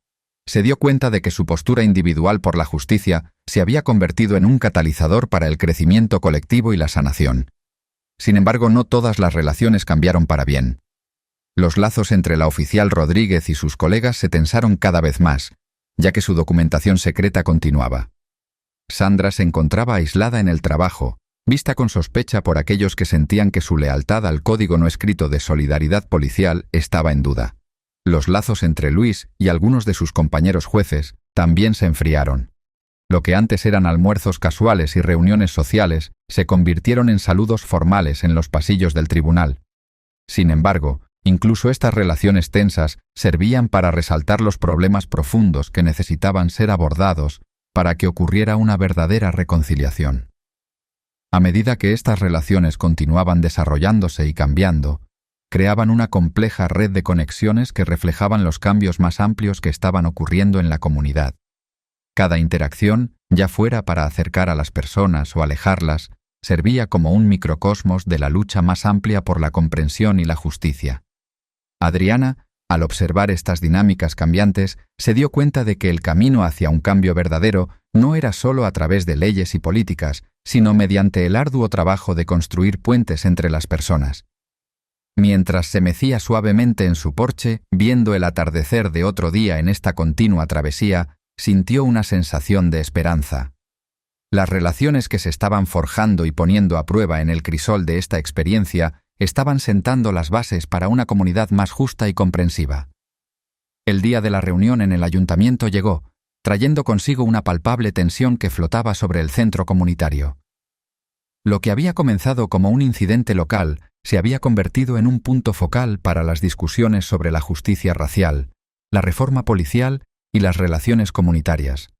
Se dio cuenta de que su postura individual por la justicia se había convertido en un catalizador para el crecimiento colectivo y la sanación. Sin embargo, no todas las relaciones cambiaron para bien. Los lazos entre la oficial Rodríguez y sus colegas se tensaron cada vez más, ya que su documentación secreta continuaba. Sandra se encontraba aislada en el trabajo, vista con sospecha por aquellos que sentían que su lealtad al código no escrito de solidaridad policial estaba en duda. Los lazos entre Luis y algunos de sus compañeros jueces también se enfriaron. Lo que antes eran almuerzos casuales y reuniones sociales se convirtieron en saludos formales en los pasillos del tribunal. Sin embargo, incluso estas relaciones tensas servían para resaltar los problemas profundos que necesitaban ser abordados para que ocurriera una verdadera reconciliación. A medida que estas relaciones continuaban desarrollándose y cambiando, creaban una compleja red de conexiones que reflejaban los cambios más amplios que estaban ocurriendo en la comunidad. Cada interacción, ya fuera para acercar a las personas o alejarlas, servía como un microcosmos de la lucha más amplia por la comprensión y la justicia. Adriana, al observar estas dinámicas cambiantes, se dio cuenta de que el camino hacia un cambio verdadero no era solo a través de leyes y políticas, sino mediante el arduo trabajo de construir puentes entre las personas. Mientras se mecía suavemente en su porche, viendo el atardecer de otro día en esta continua travesía, sintió una sensación de esperanza. Las relaciones que se estaban forjando y poniendo a prueba en el crisol de esta experiencia estaban sentando las bases para una comunidad más justa y comprensiva. El día de la reunión en el ayuntamiento llegó, trayendo consigo una palpable tensión que flotaba sobre el centro comunitario. Lo que había comenzado como un incidente local se había convertido en un punto focal para las discusiones sobre la justicia racial, la reforma policial y las relaciones comunitarias.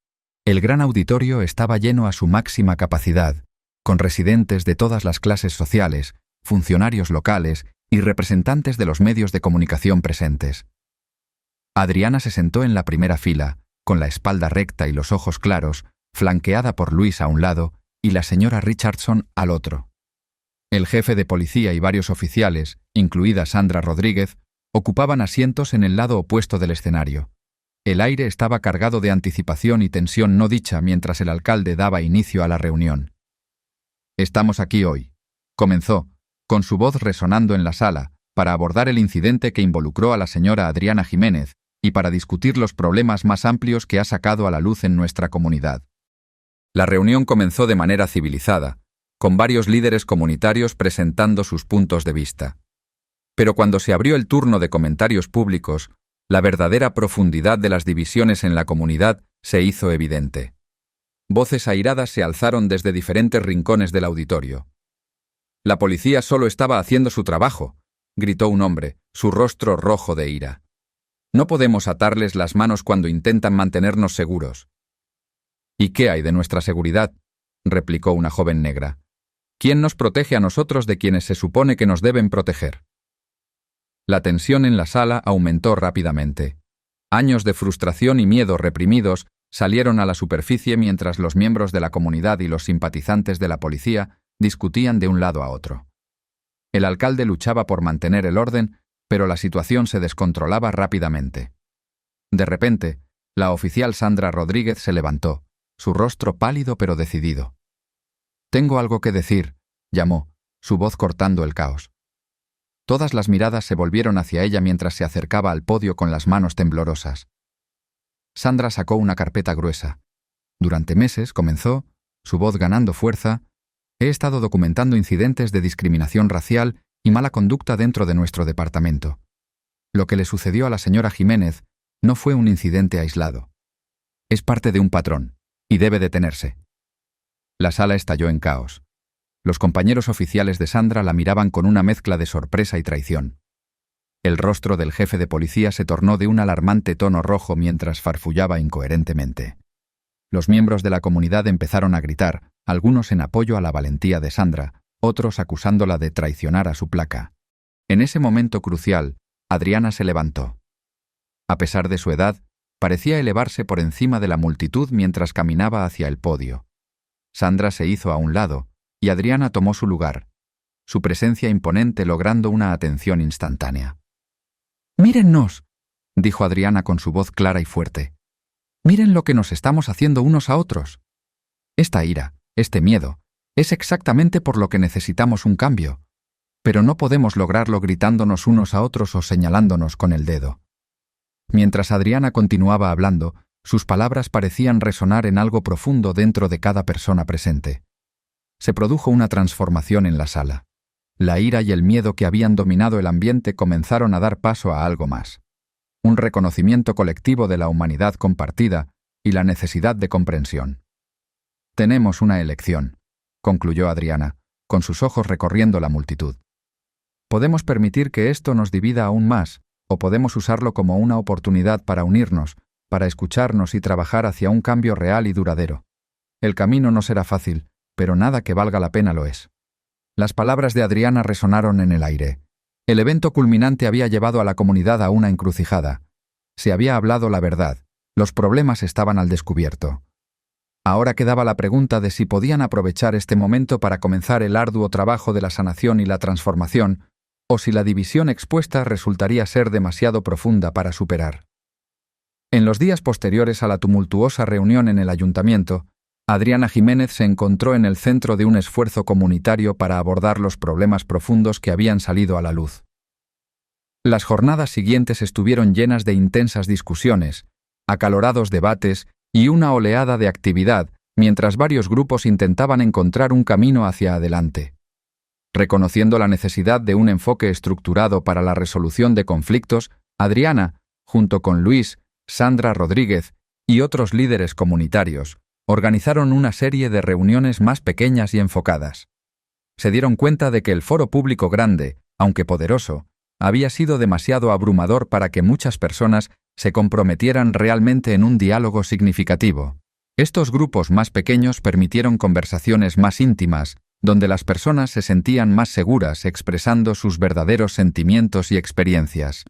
El gran auditorio estaba lleno a su máxima capacidad, con residentes de todas las clases sociales, funcionarios locales y representantes de los medios de comunicación presentes. Adriana se sentó en la primera fila, con la espalda recta y los ojos claros, flanqueada por Luis a un lado y la señora Richardson al otro. El jefe de policía y varios oficiales, incluida Sandra Rodríguez, ocupaban asientos en el lado opuesto del escenario. El aire estaba cargado de anticipación y tensión no dicha mientras el alcalde daba inicio a la reunión. «Estamos aquí hoy», comenzó, con su voz resonando en la sala, para abordar el incidente que involucró a la señora Adriana Jiménez y para discutir los problemas más amplios que ha sacado a la luz en nuestra comunidad. La reunión comenzó de manera civilizada, con varios líderes comunitarios presentando sus puntos de vista. Pero cuando se abrió el turno de comentarios públicos, la verdadera profundidad de las divisiones en la comunidad se hizo evidente. Voces airadas se alzaron desde diferentes rincones del auditorio. «La policía solo estaba haciendo su trabajo», gritó un hombre, su rostro rojo de ira. «No podemos atarles las manos cuando intentan mantenernos seguros». «¿Y qué hay de nuestra seguridad?», replicó una joven negra. «¿Quién nos protege a nosotros de quienes se supone que nos deben proteger?». La tensión en la sala aumentó rápidamente. Años de frustración y miedo reprimidos salieron a la superficie mientras los miembros de la comunidad y los simpatizantes de la policía discutían de un lado a otro. El alcalde luchaba por mantener el orden, pero la situación se descontrolaba rápidamente. De repente, la oficial Sandra Rodríguez se levantó, su rostro pálido pero decidido. «Tengo algo que decir», llamó, su voz cortando el caos. Todas las miradas se volvieron hacia ella mientras se acercaba al podio con las manos temblorosas. Sandra sacó una carpeta gruesa. Durante meses, comenzó, su voz ganando fuerza, he estado documentando incidentes de discriminación racial y mala conducta dentro de nuestro departamento. Lo que le sucedió a la señora Jiménez no fue un incidente aislado. Es parte de un patrón, y debe detenerse. La sala estalló en caos. Los compañeros oficiales de Sandra la miraban con una mezcla de sorpresa y traición. El rostro del jefe de policía se tornó de un alarmante tono rojo mientras farfullaba incoherentemente. Los miembros de la comunidad empezaron a gritar, algunos en apoyo a la valentía de Sandra, otros acusándola de traicionar a su placa. En ese momento crucial, Adriana se levantó. A pesar de su edad, parecía elevarse por encima de la multitud mientras caminaba hacia el podio, Sandra se hizo a un lado, y Adriana tomó su lugar, su presencia imponente logrando una atención instantánea. «Mírennos», dijo Adriana con su voz clara y fuerte. «Miren lo que nos estamos haciendo unos a otros. Esta ira, este miedo, es exactamente por lo que necesitamos un cambio, pero no podemos lograrlo gritándonos unos a otros o señalándonos con el dedo». Mientras Adriana continuaba hablando, sus palabras parecían resonar en algo profundo dentro de cada persona presente. Se produjo una transformación en la sala. La ira y el miedo que habían dominado el ambiente comenzaron a dar paso a algo más. Un reconocimiento colectivo de la humanidad compartida y la necesidad de comprensión. «Tenemos una elección», concluyó Adriana, con sus ojos recorriendo la multitud. «Podemos permitir que esto nos divida aún más, o podemos usarlo como una oportunidad para unirnos, para escucharnos y trabajar hacia un cambio real y duradero. El camino no será fácil, pero nada que valga la pena lo es». Las palabras de Adriana resonaron en el aire. El evento culminante había llevado a la comunidad a una encrucijada. Se había hablado la verdad, los problemas estaban al descubierto. Ahora quedaba la pregunta de si podían aprovechar este momento para comenzar el arduo trabajo de la sanación y la transformación, o si la división expuesta resultaría ser demasiado profunda para superar. En los días posteriores a la tumultuosa reunión en el ayuntamiento, Adriana Jiménez se encontró en el centro de un esfuerzo comunitario para abordar los problemas profundos que habían salido a la luz. Las jornadas siguientes estuvieron llenas de intensas discusiones, acalorados debates y una oleada de actividad, mientras varios grupos intentaban encontrar un camino hacia adelante. Reconociendo la necesidad de un enfoque estructurado para la resolución de conflictos, Adriana, junto con Luis, Sandra Rodríguez y otros líderes comunitarios, organizaron una serie de reuniones más pequeñas y enfocadas. Se dieron cuenta de que el foro público grande, aunque poderoso, había sido demasiado abrumador para que muchas personas se comprometieran realmente en un diálogo significativo. Estos grupos más pequeños permitieron conversaciones más íntimas, donde las personas se sentían más seguras expresando sus verdaderos sentimientos y experiencias.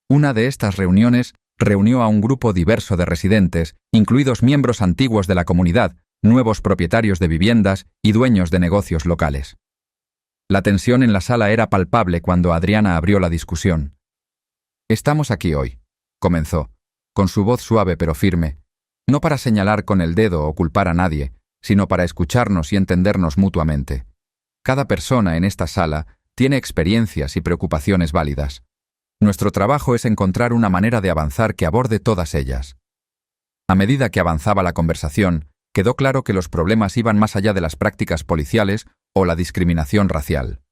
Una de estas reuniones reunió a un grupo diverso de residentes, incluidos miembros antiguos de la comunidad, nuevos propietarios de viviendas y dueños de negocios locales. La tensión en la sala era palpable cuando Adriana abrió la discusión. «Estamos aquí hoy», comenzó, con su voz suave pero firme, no para señalar con el dedo o culpar a nadie, sino para escucharnos y entendernos mutuamente. Cada persona en esta sala tiene experiencias y preocupaciones válidas. Nuestro trabajo es encontrar una manera de avanzar que aborde todas ellas. A medida que avanzaba la conversación, quedó claro que los problemas iban más allá de las prácticas policiales o la discriminación racial.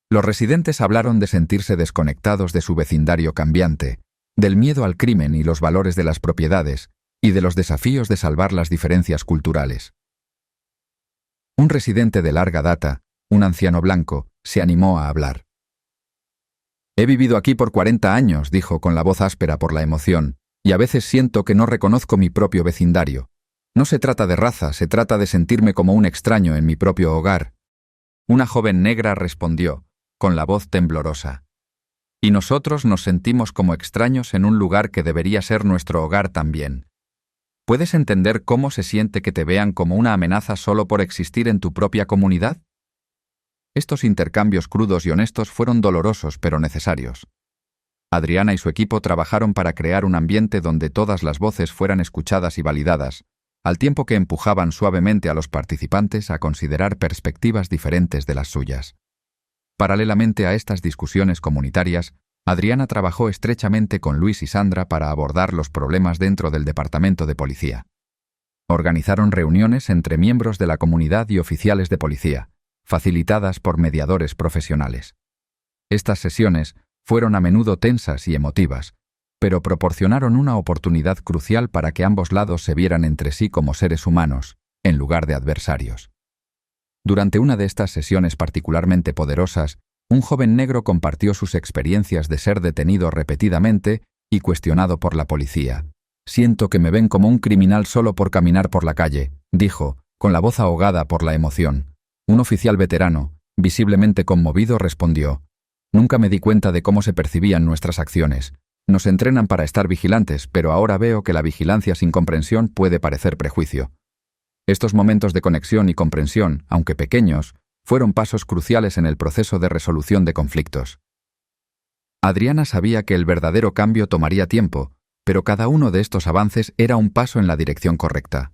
Los residentes hablaron de sentirse desconectados de su vecindario cambiante, del miedo al crimen y los valores de las propiedades, y de los desafíos de salvar las diferencias culturales. Un residente de larga data, un anciano blanco, se animó a hablar. «He vivido aquí por 40 años», dijo con la voz áspera por la emoción, «y a veces siento que no reconozco mi propio vecindario. No se trata de raza, se trata de sentirme como un extraño en mi propio hogar». Una joven negra respondió, con la voz temblorosa. «Y nosotros nos sentimos como extraños en un lugar que debería ser nuestro hogar también. ¿Puedes entender cómo se siente que te vean como una amenaza solo por existir en tu propia comunidad?». Estos intercambios crudos y honestos fueron dolorosos pero necesarios. Adriana y su equipo trabajaron para crear un ambiente donde todas las voces fueran escuchadas y validadas, al tiempo que empujaban suavemente a los participantes a considerar perspectivas diferentes de las suyas. Paralelamente a estas discusiones comunitarias, Adriana trabajó estrechamente con Luis y Sandra para abordar los problemas dentro del departamento de policía. Organizaron reuniones entre miembros de la comunidad y oficiales de policía, facilitadas por mediadores profesionales. Estas sesiones fueron a menudo tensas y emotivas, pero proporcionaron una oportunidad crucial para que ambos lados se vieran entre sí como seres humanos, en lugar de adversarios. Durante una de estas sesiones particularmente poderosas, un joven negro compartió sus experiencias de ser detenido repetidamente y cuestionado por la policía. «Siento que me ven como un criminal solo por caminar por la calle», dijo, con la voz ahogada por la emoción. Un oficial veterano, visiblemente conmovido, respondió: «Nunca me di cuenta de cómo se percibían nuestras acciones. Nos entrenan para estar vigilantes, pero ahora veo que la vigilancia sin comprensión puede parecer prejuicio». Estos momentos de conexión y comprensión, aunque pequeños, fueron pasos cruciales en el proceso de resolución de conflictos. Adriana sabía que el verdadero cambio tomaría tiempo, pero cada uno de estos avances era un paso en la dirección correcta.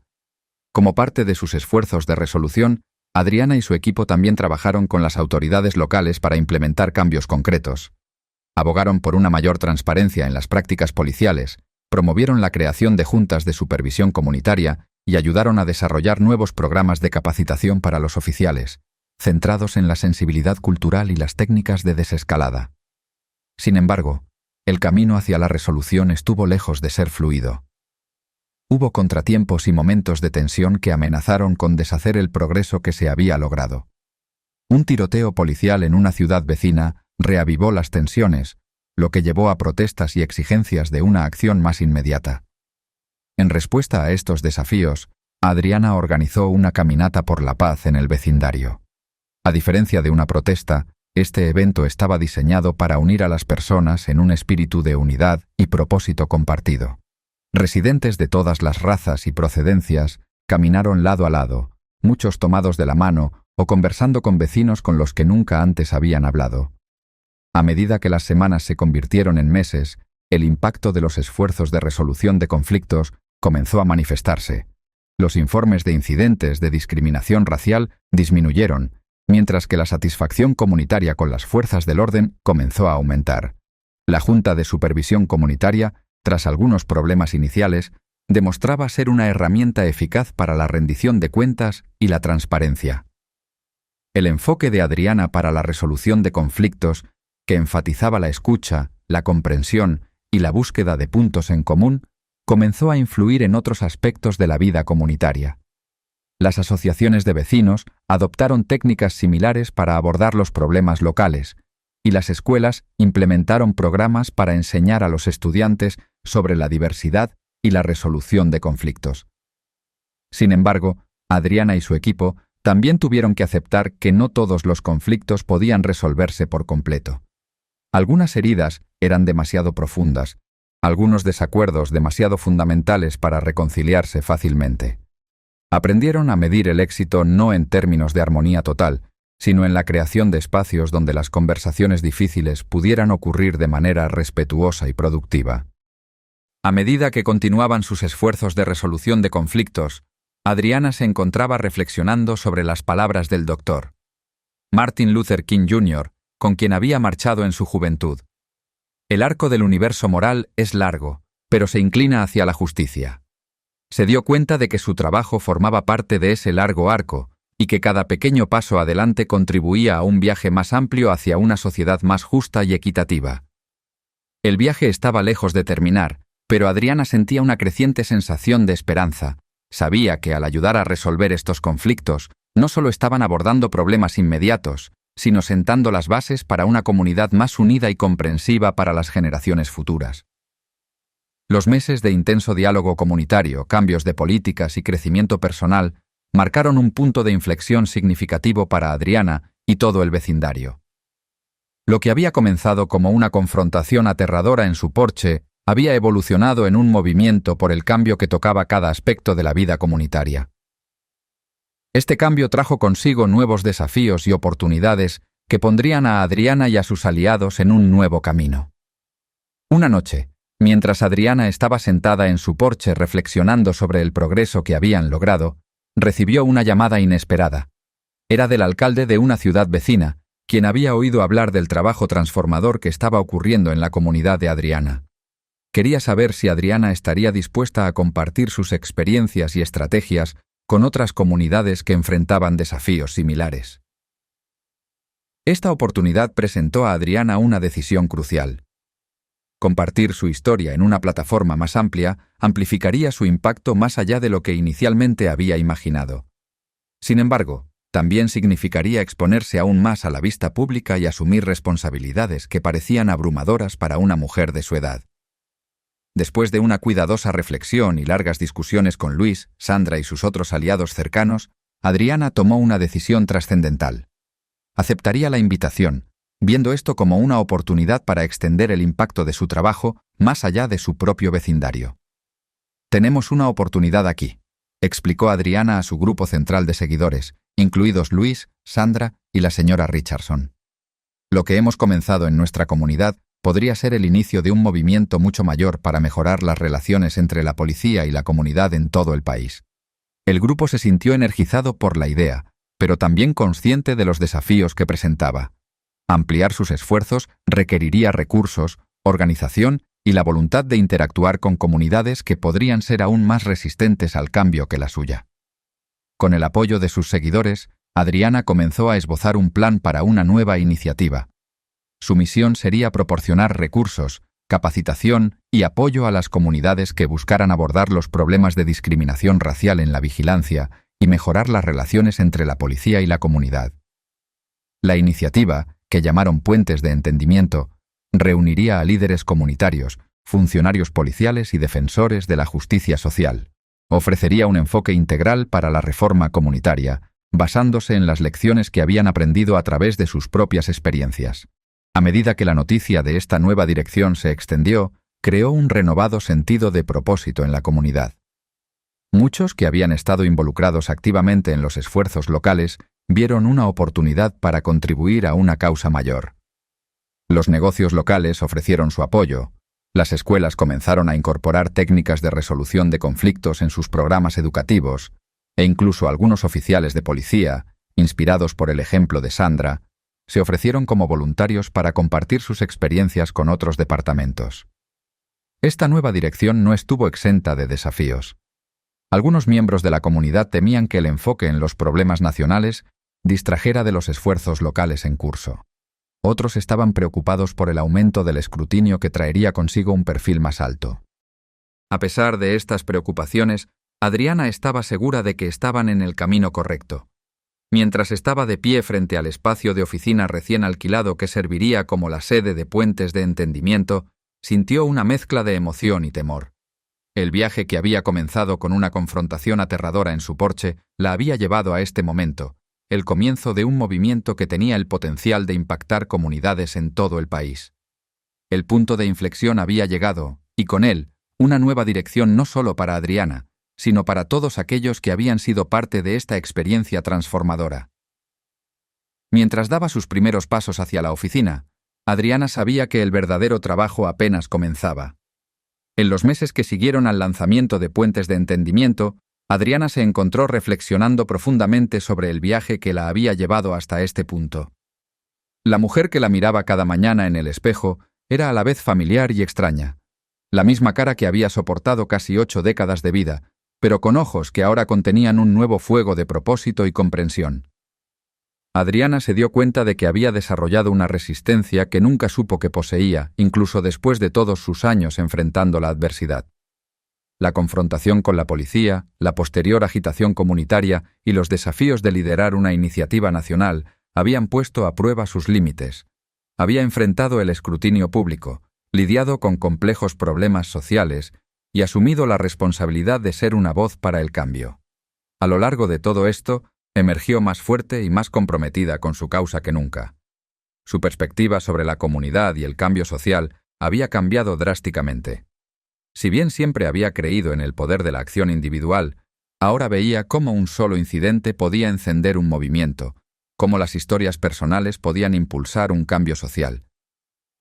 Como parte de sus esfuerzos de resolución, Adriana y su equipo también trabajaron con las autoridades locales para implementar cambios concretos. Abogaron por una mayor transparencia en las prácticas policiales, promovieron la creación de juntas de supervisión comunitaria y ayudaron a desarrollar nuevos programas de capacitación para los oficiales, centrados en la sensibilidad cultural y las técnicas de desescalada. Sin embargo, el camino hacia la resolución estuvo lejos de ser fluido. Hubo contratiempos y momentos de tensión que amenazaron con deshacer el progreso que se había logrado. Un tiroteo policial en una ciudad vecina reavivó las tensiones, lo que llevó a protestas y exigencias de una acción más inmediata. En respuesta a estos desafíos, Adriana organizó una caminata por la paz en el vecindario. A diferencia de una protesta, este evento estaba diseñado para unir a las personas en un espíritu de unidad y propósito compartido. Residentes de todas las razas y procedencias caminaron lado a lado, muchos tomados de la mano o conversando con vecinos con los que nunca antes habían hablado. A medida que las semanas se convirtieron en meses, el impacto de los esfuerzos de resolución de conflictos comenzó a manifestarse. Los informes de incidentes de discriminación racial disminuyeron, mientras que la satisfacción comunitaria con las fuerzas del orden comenzó a aumentar. La Junta de Supervisión Comunitaria, tras algunos problemas iniciales, demostraba ser una herramienta eficaz para la rendición de cuentas y la transparencia. El enfoque de Adriana para la resolución de conflictos, que enfatizaba la escucha, la comprensión y la búsqueda de puntos en común, comenzó a influir en otros aspectos de la vida comunitaria. Las asociaciones de vecinos adoptaron técnicas similares para abordar los problemas locales, y las escuelas implementaron programas para enseñar a los estudiantes sobre la diversidad y la resolución de conflictos. Sin embargo, Adriana y su equipo también tuvieron que aceptar que no todos los conflictos podían resolverse por completo. Algunas heridas eran demasiado profundas, algunos desacuerdos demasiado fundamentales para reconciliarse fácilmente. Aprendieron a medir el éxito no en términos de armonía total, sino en la creación de espacios donde las conversaciones difíciles pudieran ocurrir de manera respetuosa y productiva. A medida que continuaban sus esfuerzos de resolución de conflictos, Adriana se encontraba reflexionando sobre las palabras del Dr. Martin Luther King Jr., con quien había marchado en su juventud. El arco del universo moral es largo, pero se inclina hacia la justicia. Se dio cuenta de que su trabajo formaba parte de ese largo arco, y que cada pequeño paso adelante contribuía a un viaje más amplio hacia una sociedad más justa y equitativa. El viaje estaba lejos de terminar, pero Adriana sentía una creciente sensación de esperanza. Sabía que al ayudar a resolver estos conflictos, no solo estaban abordando problemas inmediatos, sino sentando las bases para una comunidad más unida y comprensiva para las generaciones futuras. Los meses de intenso diálogo comunitario, cambios de políticas y crecimiento personal marcaron un punto de inflexión significativo para Adriana y todo el vecindario. Lo que había comenzado como una confrontación aterradora en su porche había evolucionado en un movimiento por el cambio que tocaba cada aspecto de la vida comunitaria. Este cambio trajo consigo nuevos desafíos y oportunidades que pondrían a Adriana y a sus aliados en un nuevo camino. Una noche, mientras Adriana estaba sentada en su porche reflexionando sobre el progreso que habían logrado, recibió una llamada inesperada. Era del alcalde de una ciudad vecina, quien había oído hablar del trabajo transformador que estaba ocurriendo en la comunidad de Adriana. Quería saber si Adriana estaría dispuesta a compartir sus experiencias y estrategias con otras comunidades que enfrentaban desafíos similares. Esta oportunidad presentó a Adriana una decisión crucial. Compartir su historia en una plataforma más amplia amplificaría su impacto más allá de lo que inicialmente había imaginado. Sin embargo, también significaría exponerse aún más a la vista pública y asumir responsabilidades que parecían abrumadoras para una mujer de su edad. Después de una cuidadosa reflexión y largas discusiones con Luis, Sandra y sus otros aliados cercanos, Adriana tomó una decisión trascendental. Aceptaría la invitación, viendo esto como una oportunidad para extender el impacto de su trabajo más allá de su propio vecindario. «Tenemos una oportunidad aquí», explicó Adriana a su grupo central de seguidores, incluidos Luis, Sandra y la señora Richardson. Lo que hemos comenzado en nuestra comunidad podría ser el inicio de un movimiento mucho mayor para mejorar las relaciones entre la policía y la comunidad en todo el país. El grupo se sintió energizado por la idea, pero también consciente de los desafíos que presentaba. Ampliar sus esfuerzos requeriría recursos, organización y la voluntad de interactuar con comunidades que podrían ser aún más resistentes al cambio que la suya. Con el apoyo de sus seguidores, Adriana comenzó a esbozar un plan para una nueva iniciativa. Su misión sería proporcionar recursos, capacitación y apoyo a las comunidades que buscaran abordar los problemas de discriminación racial en la vigilancia y mejorar las relaciones entre la policía y la comunidad. La iniciativa, que llamaron Puentes de Entendimiento, reuniría a líderes comunitarios, funcionarios policiales y defensores de la justicia social. Ofrecería un enfoque integral para la reforma comunitaria, basándose en las lecciones que habían aprendido a través de sus propias experiencias. A medida que la noticia de esta nueva dirección se extendió, creó un renovado sentido de propósito en la comunidad. Muchos que habían estado involucrados activamente en los esfuerzos locales vieron una oportunidad para contribuir a una causa mayor. Los negocios locales ofrecieron su apoyo, las escuelas comenzaron a incorporar técnicas de resolución de conflictos en sus programas educativos, e incluso algunos oficiales de policía, inspirados por el ejemplo de Sandra, se ofrecieron como voluntarios para compartir sus experiencias con otros departamentos. Esta nueva dirección no estuvo exenta de desafíos. Algunos miembros de la comunidad temían que el enfoque en los problemas nacionales distrajera de los esfuerzos locales en curso. Otros estaban preocupados por el aumento del escrutinio que traería consigo un perfil más alto. A pesar de estas preocupaciones, Adriana estaba segura de que estaban en el camino correcto. Mientras estaba de pie frente al espacio de oficina recién alquilado que serviría como la sede de Puentes de Entendimiento, sintió una mezcla de emoción y temor. El viaje que había comenzado con una confrontación aterradora en su porche la había llevado a este momento, el comienzo de un movimiento que tenía el potencial de impactar comunidades en todo el país. El punto de inflexión había llegado, y con él, una nueva dirección no solo para Adriana, sino para todos aquellos que habían sido parte de esta experiencia transformadora. Mientras daba sus primeros pasos hacia la oficina, Adriana sabía que el verdadero trabajo apenas comenzaba. En los meses que siguieron al lanzamiento de Puentes de Entendimiento, Adriana se encontró reflexionando profundamente sobre el viaje que la había llevado hasta este punto. La mujer que la miraba cada mañana en el espejo era a la vez familiar y extraña. La misma cara que había soportado casi 8 décadas de vida, pero con ojos que ahora contenían un nuevo fuego de propósito y comprensión. Adriana se dio cuenta de que había desarrollado una resistencia que nunca supo que poseía, incluso después de todos sus años enfrentando la adversidad. La confrontación con la policía, la posterior agitación comunitaria y los desafíos de liderar una iniciativa nacional habían puesto a prueba sus límites. Había enfrentado el escrutinio público, lidiado con complejos problemas sociales y asumido la responsabilidad de ser una voz para el cambio. A lo largo de todo esto, emergió más fuerte y más comprometida con su causa que nunca. Su perspectiva sobre la comunidad y el cambio social había cambiado drásticamente. Si bien siempre había creído en el poder de la acción individual, ahora veía cómo un solo incidente podía encender un movimiento, cómo las historias personales podían impulsar un cambio social.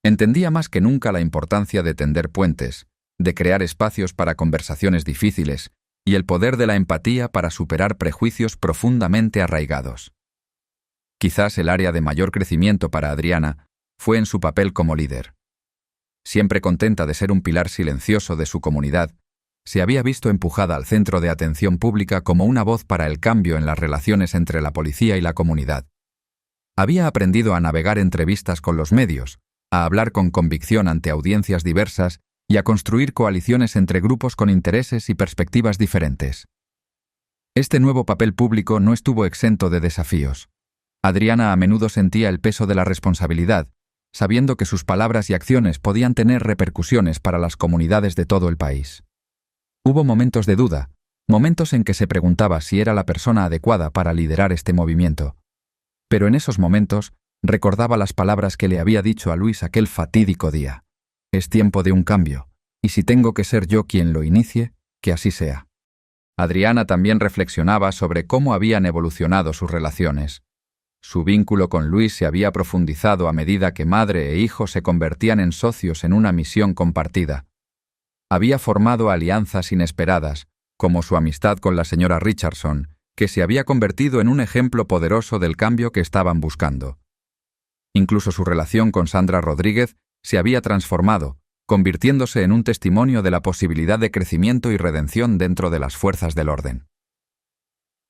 Entendía más que nunca la importancia de tender puentes, de crear espacios para conversaciones difíciles y el poder de la empatía para superar prejuicios profundamente arraigados. Quizás el área de mayor crecimiento para Adriana fue en su papel como líder. Siempre contenta de ser un pilar silencioso de su comunidad, se había visto empujada al centro de atención pública como una voz para el cambio en las relaciones entre la policía y la comunidad. Había aprendido a navegar entrevistas con los medios, a hablar con convicción ante audiencias diversas y a construir coaliciones entre grupos con intereses y perspectivas diferentes. Este nuevo papel público no estuvo exento de desafíos. Adriana a menudo sentía el peso de la responsabilidad, sabiendo que sus palabras y acciones podían tener repercusiones para las comunidades de todo el país. Hubo momentos de duda, momentos en que se preguntaba si era la persona adecuada para liderar este movimiento. Pero en esos momentos recordaba las palabras que le había dicho a Luis aquel fatídico día. Es tiempo de un cambio, y si tengo que ser yo quien lo inicie, que así sea. Adriana también reflexionaba sobre cómo habían evolucionado sus relaciones. Su vínculo con Luis se había profundizado a medida que madre e hijo se convertían en socios en una misión compartida. Había formado alianzas inesperadas, como su amistad con la señora Richardson, que se había convertido en un ejemplo poderoso del cambio que estaban buscando. Incluso su relación con Sandra Rodríguez se había transformado, convirtiéndose en un testimonio de la posibilidad de crecimiento y redención dentro de las fuerzas del orden.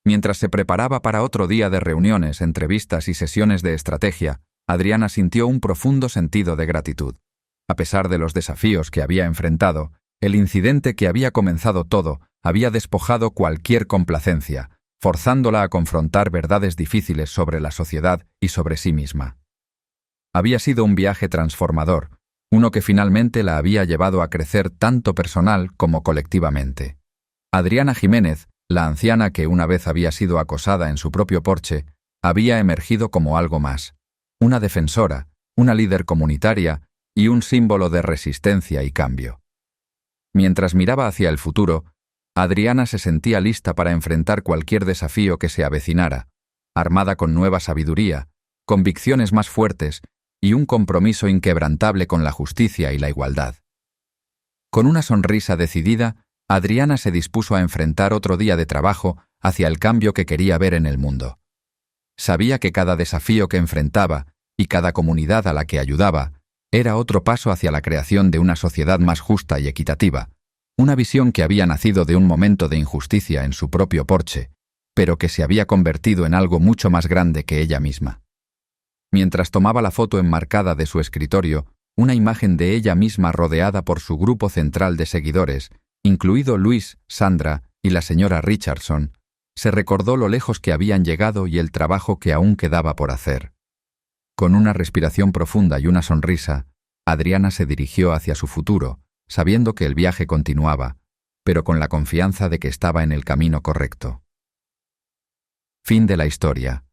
Mientras se preparaba para otro día de reuniones, entrevistas y sesiones de estrategia, Adriana sintió un profundo sentido de gratitud. A pesar de los desafíos que había enfrentado, el incidente que había comenzado todo había despojado cualquier complacencia, forzándola a confrontar verdades difíciles sobre la sociedad y sobre sí misma. Había sido un viaje transformador, uno que finalmente la había llevado a crecer tanto personal como colectivamente. Adriana Jiménez, la anciana que una vez había sido acosada en su propio porche, había emergido como algo más, una defensora, una líder comunitaria y un símbolo de resistencia y cambio. Mientras miraba hacia el futuro, Adriana se sentía lista para enfrentar cualquier desafío que se avecinara, armada con nueva sabiduría, convicciones más fuertes y un compromiso inquebrantable con la justicia y la igualdad. Con una sonrisa decidida, Adriana se dispuso a enfrentar otro día de trabajo hacia el cambio que quería ver en el mundo. Sabía que cada desafío que enfrentaba y cada comunidad a la que ayudaba era otro paso hacia la creación de una sociedad más justa y equitativa, una visión que había nacido de un momento de injusticia en su propio porche, pero que se había convertido en algo mucho más grande que ella misma. Mientras tomaba la foto enmarcada de su escritorio, una imagen de ella misma rodeada por su grupo central de seguidores, incluido Luis, Sandra y la señora Richardson, se recordó lo lejos que habían llegado y el trabajo que aún quedaba por hacer. Con una respiración profunda y una sonrisa, Adriana se dirigió hacia su futuro, sabiendo que el viaje continuaba, pero con la confianza de que estaba en el camino correcto. Fin de la historia.